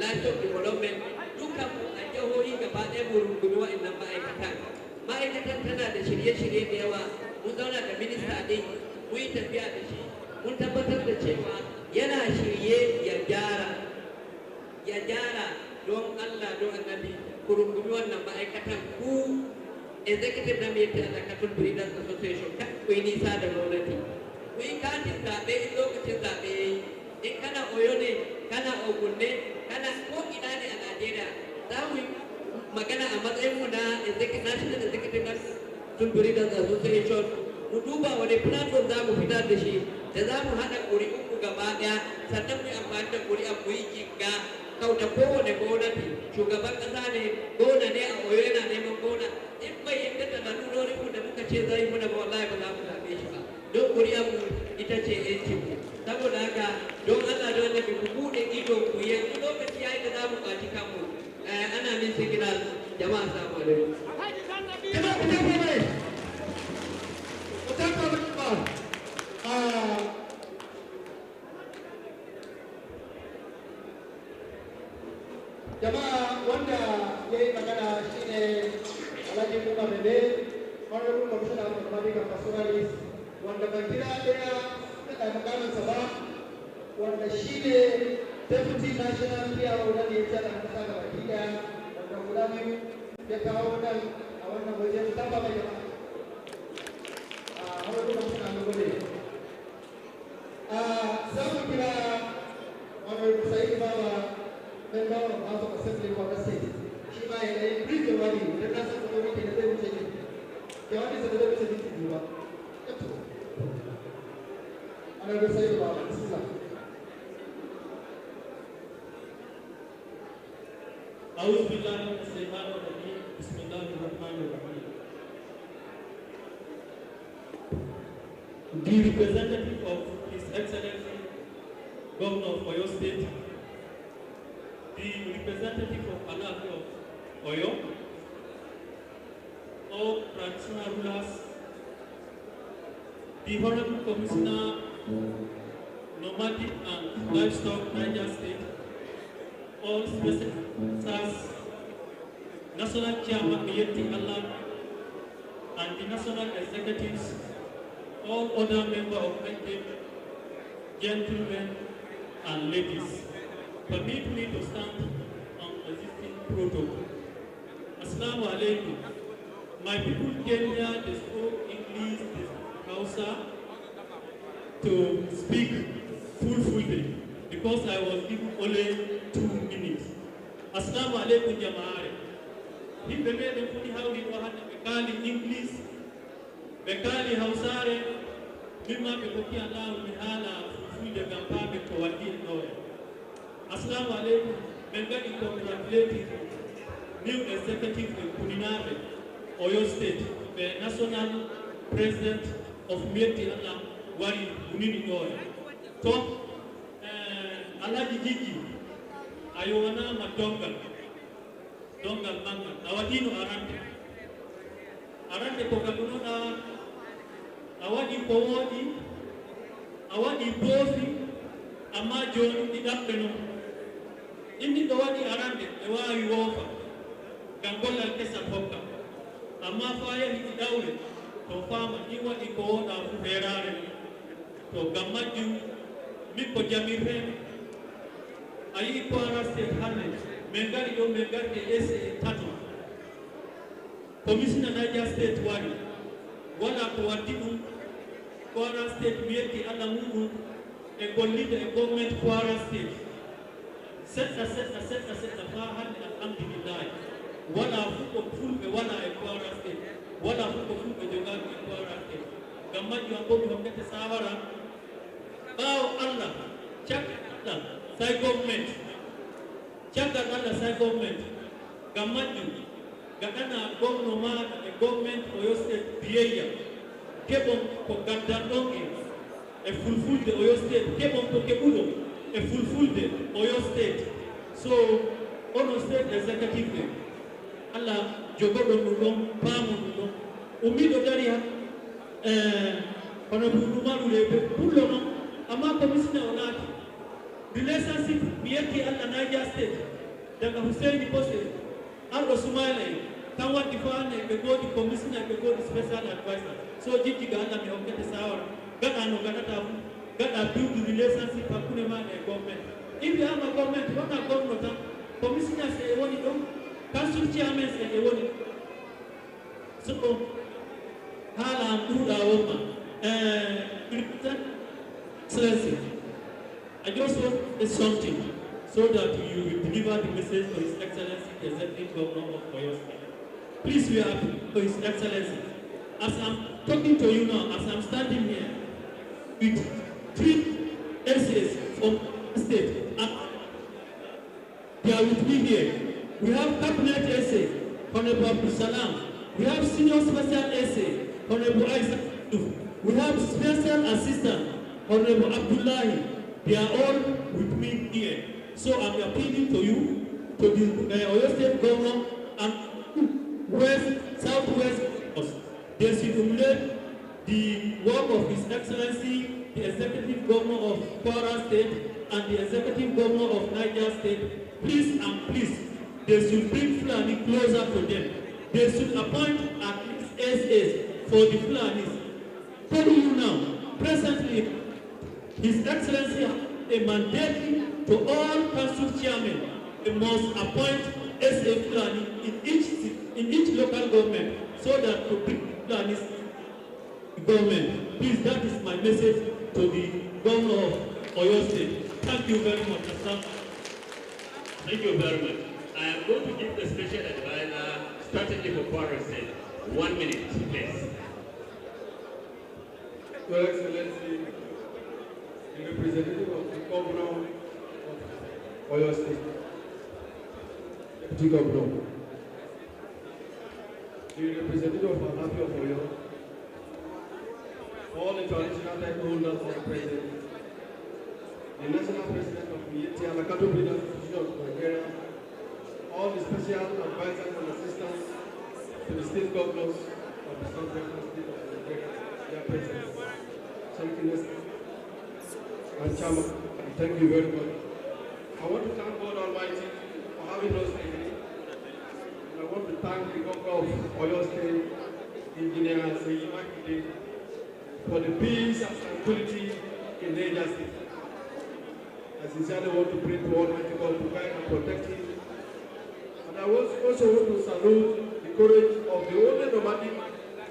Livestock Development, dukkan mu a jihohi gaba ɗaya mu rungumi wa'annan ma'aikatan. Ma'aikatan tana da shirye-shirye da yawa. Mun zauna da minista ɗin, mun yi tafiya da shi, mun tabbatar da cewa yana shirye ya gyara don Allah don annabi ku rungumi wannan ma'aikatan. Ku executive na Miyetti Allah Cattle Breeders Association, kan ku yi nisa da gwamnati. Ku yi katin zaɓe in lokacin zaɓe ya yi. In kana Oyo ne, kana Ogun ne, kana ko ina ne a Najeriya, za mu yi magana a matsayinmu na National Executive Cattle Breeders Association. Mu duba wani platform za mu fitar da shi da za mu haɗa ƙuri'unmu gaba ɗaya, sannan mu yi amfani da ƙuri'a mu yi jinga kauta kowane gwamnati. Shugaban ƙasa ne, gona ne a Oyo yana neman gona. In bai yadda da lalurorinmu da muka ce zai muna ba, wallahi ba za mu zaɓe shi ba. Don ƙuri'armu ita ce ‘yancinmu. Saboda haka don Allah don Nabi ku buɗe ido ku, yanzu lokaci ya yi da za mu ɓaci kanmu. Ana min signal, jama'a samu alaikum. Jama'a wanda ya yi magana shi ne Alhaji Kuma Bebe, Honorable Commissioner of Mathematics and Pastoralist, wanda ban kira ɗaya da makamansa ba, wanda shi ne Deputy National PRO na ne ta da kasa ga baki ɗaya, wanda guda biyu ya kawo nan a wannan waje ta ba mai jama'a. Honorable Commissioner na gode. Za mu kira Honorable Said Bawa, Member of House of Assembly for the State. She might brief the body, the class of the committee, and then we take it. The audience of the deputy to do that. Honorable Said Bawa, this is that. أعوذ بالله من الشيطان الرجيم بسم الله الرحمن الرحيم. The representative of His Excellency Governor of Oyo State, the representative of Alaafin of Oyo, all traditional rulers, the Honorable Commissioner, Nomadic and Livestock, Niger State, all special National Chairman Miyetti Allah, and the National Executives, all other members of NTM, gentlemen and ladies, permit me to stand on existing protocol. Assalamu alaikum. My people came here, they spoke English, they spoke Hausa, to speak fully because I was given only 2 minutes. Assalamu alaikum jama'are. He made them funny how he was having English, Bekali Hausare, Mima Bekoki Allah, Mihala, Fulde Gampa, Bekawadi, Noe. Assalamu alaikum. Mengani congratulating new executive in Kuninabe, Oyo State, the national president of Miyetti Allah, Wari Unini Noe. Top Alaji Gigi, Ayowana Madonga. Dongal manga awadino arante kokalunoda awadi powodi awadi bofi ama joni didapeno indi dawadi arante ewa yuofa gangola kesa foka ama faya ni dawle to fama iwa iko na fuberare to gamaju miko jamire ayi ko araste hanne Mengari yo mengari ese tatu. Commissioner Niger State wali. Wala kuwatibu Kwara State Miyetti Allah Mungu e leader e government Kwara State. Seta fahan alhamdulillah. Wala fuko fulbe wala e Kwara State. Wala fuko fulbe jogani e Kwara State. Gammaji wambobi wamkete sawara. Bao Allah. Chaka Allah. Sai government. Chaka Allah sai government, Gamadu, Gagana government, a government Oyo State, Bieya, Kebon for Gandandongi, a fulfilled the Oyo State, Kebon to Kebudo, a fulfilled the Oyo State. So, Oyo State executive, Allah, Jogodo Nulong, Pamu Nulong, Umido Daria, Honorable Numaru, Pulono, Ama Commissioner Onaki. Relationship Miyetti Allah Niger State daga Hussein Bose Ardo Sumale Tawa Difane Begodi Commissioner Begodi Special Advisor so Jiji Ganda me okete sawa gada no gada tafu gada build the relationship akune man e government if you have a government what a government commissioner say woni do council chairman say woni so hala nduda woma Excellency, I just want something so that you will deliver the message to His Excellency, the Executive Governor of Oyo State. Please, we are for His Excellency. As I'm talking to you now, as I'm standing here with 3 essays from the state, and they are with me here. We have cabinet essay, Honorable Abdul Salam. We have senior special essay, Honorable Isaac. We have special assistant, Honorable Abdullahi. They are all with me here. So I'm appealing to you, to the Oyo State Governor and West, Southwest. They should emulate the work of His Excellency, the Executive Governor of Kwara State and the Executive Governor of Niger State. Please and please, they should bring Fulani closer to them. They should appoint at least SS for the Fulanis. Telling you now, presently, His Excellency has a mandate to all council chairmen. They must appoint SA Fulani in each local government so that to bring Fulani government. Please, that is my message to the Governor of Oyo State. Thank you very much, sir. Thank you very much. I am going to give the special advisor strategy for Kwara State. 1 minute, please. Your Excellency, the representative of the Governor of Oyo State, Deputy Governor, the representative of Alafi of Oyo, all the traditional title holders of the President, the National President of Miyetti and the Breeder'S of Nigeria, all the special advisors to the state governors of the southwestern state of Nigeria, their presence. Something else. And Chairman, thank you very much. I want to thank God Almighty for having us here. And I want to thank the governor of Oyo State, Engineer Miyetti, for the peace and tranquility in Niger State. I sincerely want to pray to Almighty God to guide and protect him. And I also want to salute the courage of the only nomadic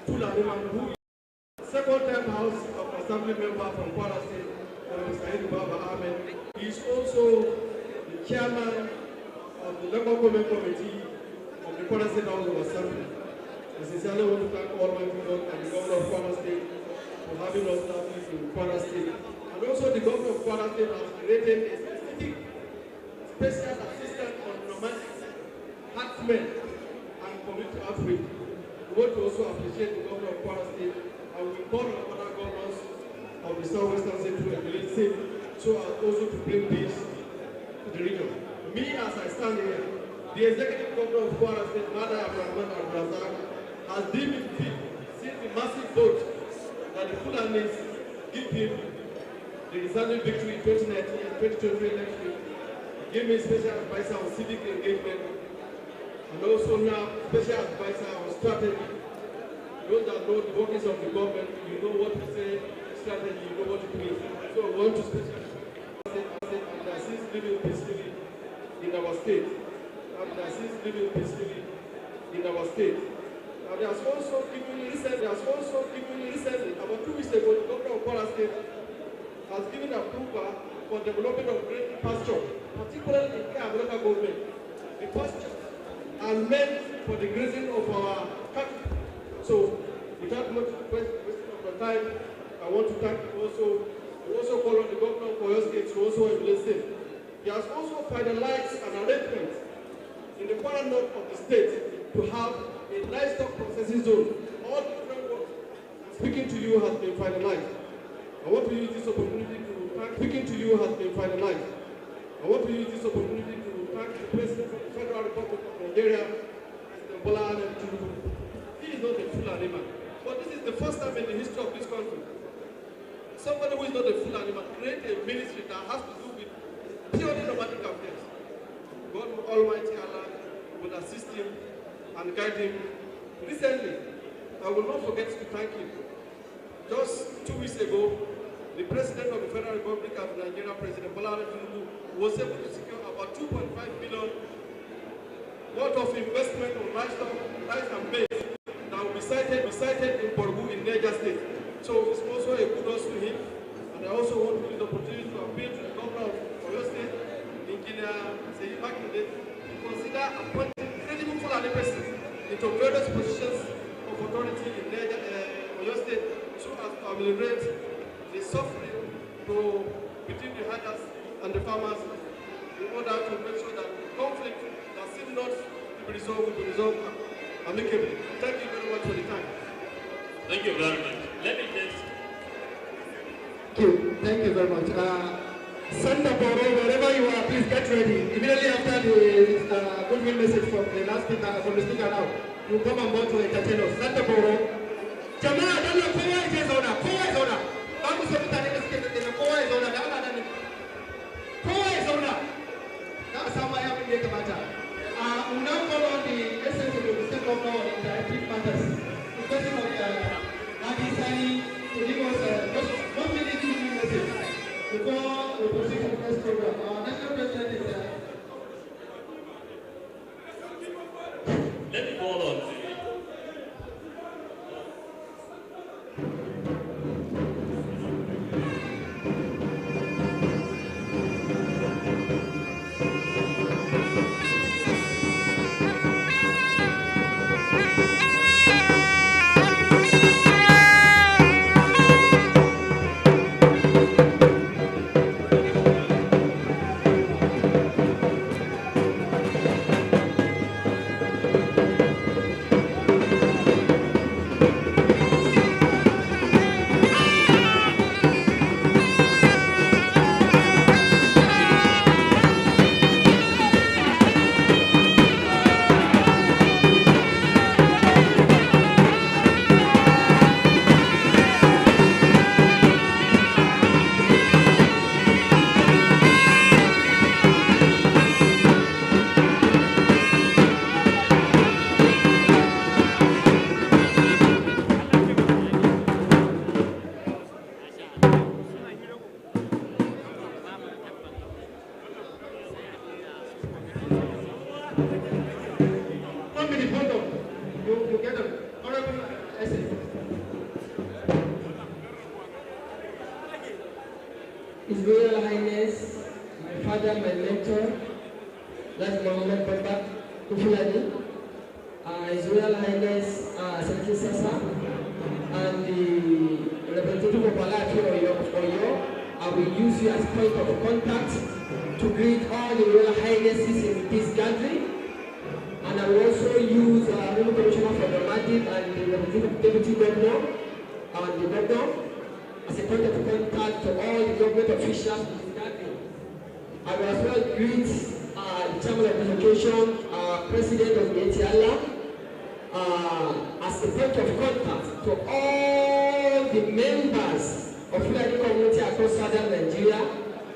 Fulani man who is second-time House of Assembly member from Kwara State, Said Baba Ahmed. He is also the chairman of the Local Government Committee of the Kwara State House of Assembly. I sincerely want to thank Almighty God and the governor of Kwara State for having us established in Kwara State. And also the governor of Kwara State has created a specific special assistant on nomadic herdsmen and community outreach. We want to also appreciate the governor of Kwara State, and we call on other governors of the southwestern state to regulate safe so as also to bring peace to the region. Me, as I stand here, the executive governor of Kwara State, Mada Abdulrahman Al-Razak, has deemed it fit since the massive vote that the Fulanis give him the resounding victory in 2019 and 2023 election. Give me special advisor on civic engagement and also now special advisor on strategy. Those that know the workings of the government, you know what to say, strategy, you know what it means. So I want to special and assist living peacefully in our state. And assist living peacefully in our state. And there's also given recently, about 2 weeks ago, the governor of Kwara State has given approval for development of great pasture, particularly in Kaya local government. The pasture are meant for the grazing of our cattle. So, without much wasting of the time, I want to thank we also call on the governor of Oyo State to also implement it. He has also finalized an arrangement in the Kwara north of the state to have a livestock processing zone. All the framework speaking to you has been finalized. I want to use this opportunity to thank the President of the Federal Republic of Nigeria, President Bola Ahmed Tinubu. He is not a Fulani man, but this is the first time in the history of this country somebody who is not a Fulani man create a ministry that has to do with purely nomadic affairs. God Almighty Allah will assist him and guide him. Recently, I will not forget to thank him. Just 2 weeks ago, the President of the Federal Republic of Nigeria, President Bola Ahmed Tinubu, was able to secure about 2.5 billion worth of investment on rice and maize that will be sited in Borgu in Niger State. So it's also a kudos to him. And I also want to use the opportunity to appeal to the governor of Oyo State, Engineer Miyetti, to consider appointing credible Fulani persons into various positions of authority in Oyo State so as to ameliorate the suffering between the herders and the farmers in order to make sure that conflict that seems not to be resolved will be resolved amicably. Thank you very much for the time. Thank you very much. Let me just... Thank you very much. Santa Boro, wherever you are, please get ready. Immediately after the goodwill message from the last speaker, from the speaker now, you come on board to entertain us. Santa Boro. Jamaa, don't look forward to Zona. Forward Zona. Babu Sabutani is getting the forward Zona. Forward Zona. That's how I have in the matter. We now call on the essence of the state governor on interactive matters. The question of Adisani to give us just 1 minute to give message before we proceed to the next program. Our national president is Let me call on You get them. Honorable essay. His Royal Highness, my father, my mentor, that's Mohammed Babak Kufulani, His Royal Highness, Senator Sasa, and the representative of Oyo, I will use you as point of contact to greet all the Royal Highnesses in this gathering. And I will also use the Commissioner for Dramatic and the Deputy Governor and the Governor as a point of contact to all the government officials in this gathering. I will as well greet the Chairman of Education, President of Miyetti, as a point of contact to all the members of Fulani community across southern Nigeria.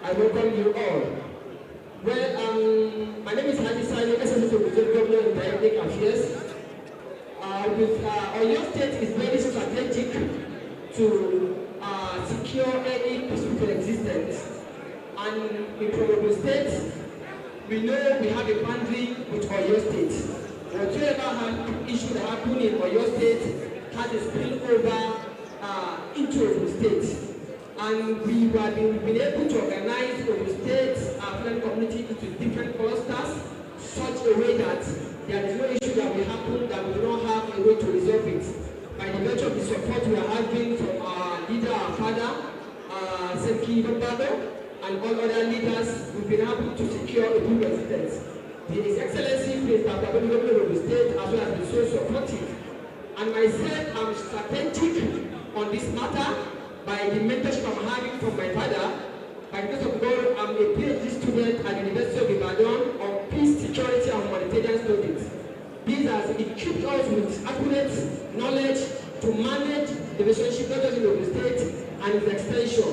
I welcome you all. Well, my name is Haji Sani, Assistant Governor in Ethnic Affairs. Oyo State is very strategic to secure any peaceful existence. And in Oyo State, we know we have a boundary with Oyo State. Whatever issue that happened in Oyo State has a spillover into Oyo State. And we have been able to organize Oyo State's African community into different clusters, such a way that there is no issue that will happen that we do not have a way to resolve it. By the virtue of the support we are having from our leader, our father, Senki Babado, and all other leaders, we've been able to secure a good residence. His Excellency, President Babado, Governor of the State, as well as been so supportive. And myself, I'm strategic on this matter by the mentorship I'm having from my father. By the grace of God, I'm a PhD student at the University of Ibadan on peace, security, and humanitarian studies. This has equipped us with accurate knowledge to manage the relationship not just in the state and its extension.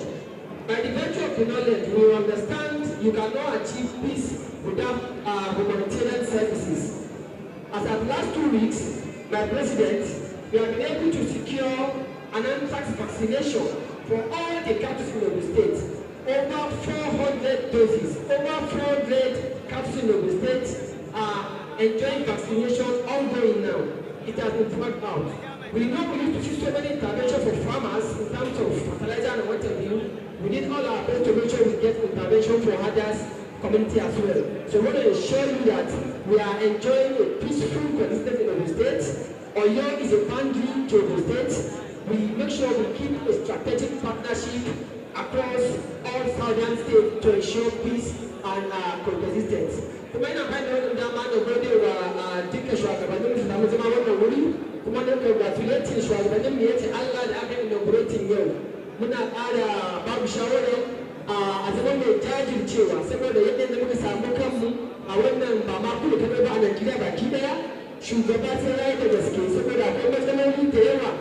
By the virtue of the knowledge, we understand you cannot achieve peace without humanitarian services. As of the last 2 weeks, my president, we have been able to secure an anthrax vaccination for all the captives in the state. Over 400 doses, over 400 captives in the state are enjoying vaccination ongoing now. It has been worked out. We know we need to see so many interventions for farmers in terms of fertilizer and what have you. We need all our best to make sure we get intervention for others community as well. So we want to assure you that we are enjoying a peaceful coexistence in the state. Oyo is a boundary to the state. We make sure we keep a strategic partnership across all southern states to ensure peace and coexistence. Kuma ina bayan da dama da gode wa duka shugabannin su samu zama wannan wuri, kuma da congratulating shugabannin Miyetti Allah da aka inaugurating yau. Muna ƙara babu shawarar a zaman mai jajircewa saboda yadda muka samu kanmu a wannan ba ma kudu kadai ba a Najeriya baki daya, shugaba sai ya yi da gaske saboda akwai matsaloli da yawa.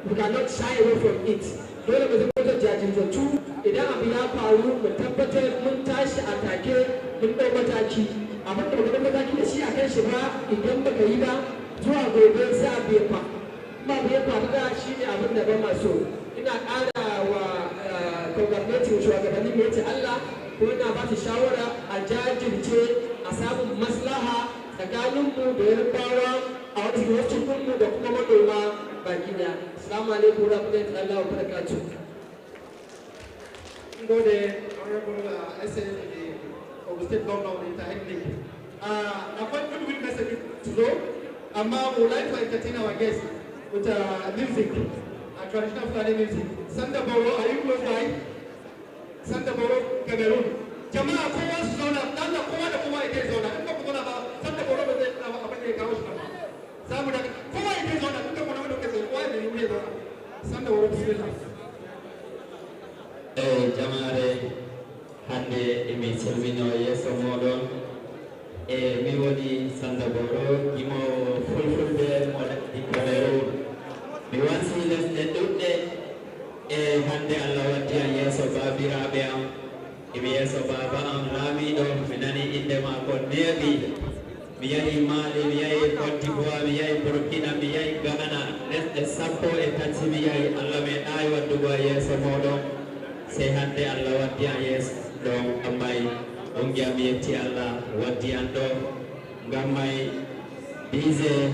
We cannot shy away from it. Dole mu zama da jajirtattu idan abu ya faru mu tabbatar mun tashi a take mun ɗau mataki. Abin da baka mataki da shi a kan shi ba idan baka yi ba zuwa gobe sai a biya fa. Kuma biya fa da shi ne abin da ba ma so. Ina ƙara wa gwamnatin shugabannin Miyetti Allah kuma ina ba su shawara a jajirce a samun maslaha tsakaninmu da Yarbawa a wasu cikinmu da kuma manoma baki daya. Assalamu alaikum wa rahmatullahi wa barakatuh. Go the Honorable essay of the State Governor of the Interethnic. I've got good message to know. We would like to entertain our guests with music, traditional Fulani music. Sanda Boro, are you close by? Sanda Boro, Cameroon. Jama'a kowa su zauna, dan da kowa da kowa yake zauna. In ba ku zauna ba, Sanda Boro ba zai abin da ya kawo shi ba. Samu da kowa yake zauna, duka mu wanda ke zauna, kowa da yi zauna. Sanda Boro bismillah. Jamare hande emi salmino yeso moɗon mi woni Sanda Boro imo fulfulde moɗi Cameroon mi wansi lesɗe ɗuɗɗe hande Allah waddi an yeso babiraɓe am emi yeso baba am laamiɗo mi nani inde makko neeɓi mi yahi Mali mi yahi Côte d'Ivoire mi yahi Burkina mi yahi Ghana lesɗe sappo e tati mi yahi Allah meeɗayi waddugo a yeso moɗon sey hande Allah waddi an yeso ɗo ammay on giya mi yetti Allah waddi an ɗo ngam may bise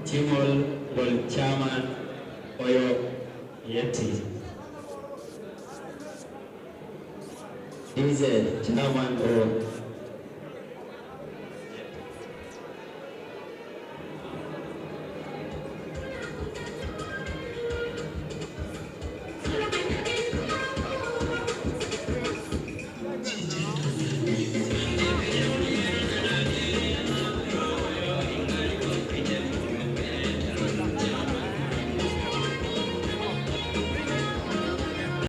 Timol Bol Chairman Oyo Miyetti. DJ Chairman of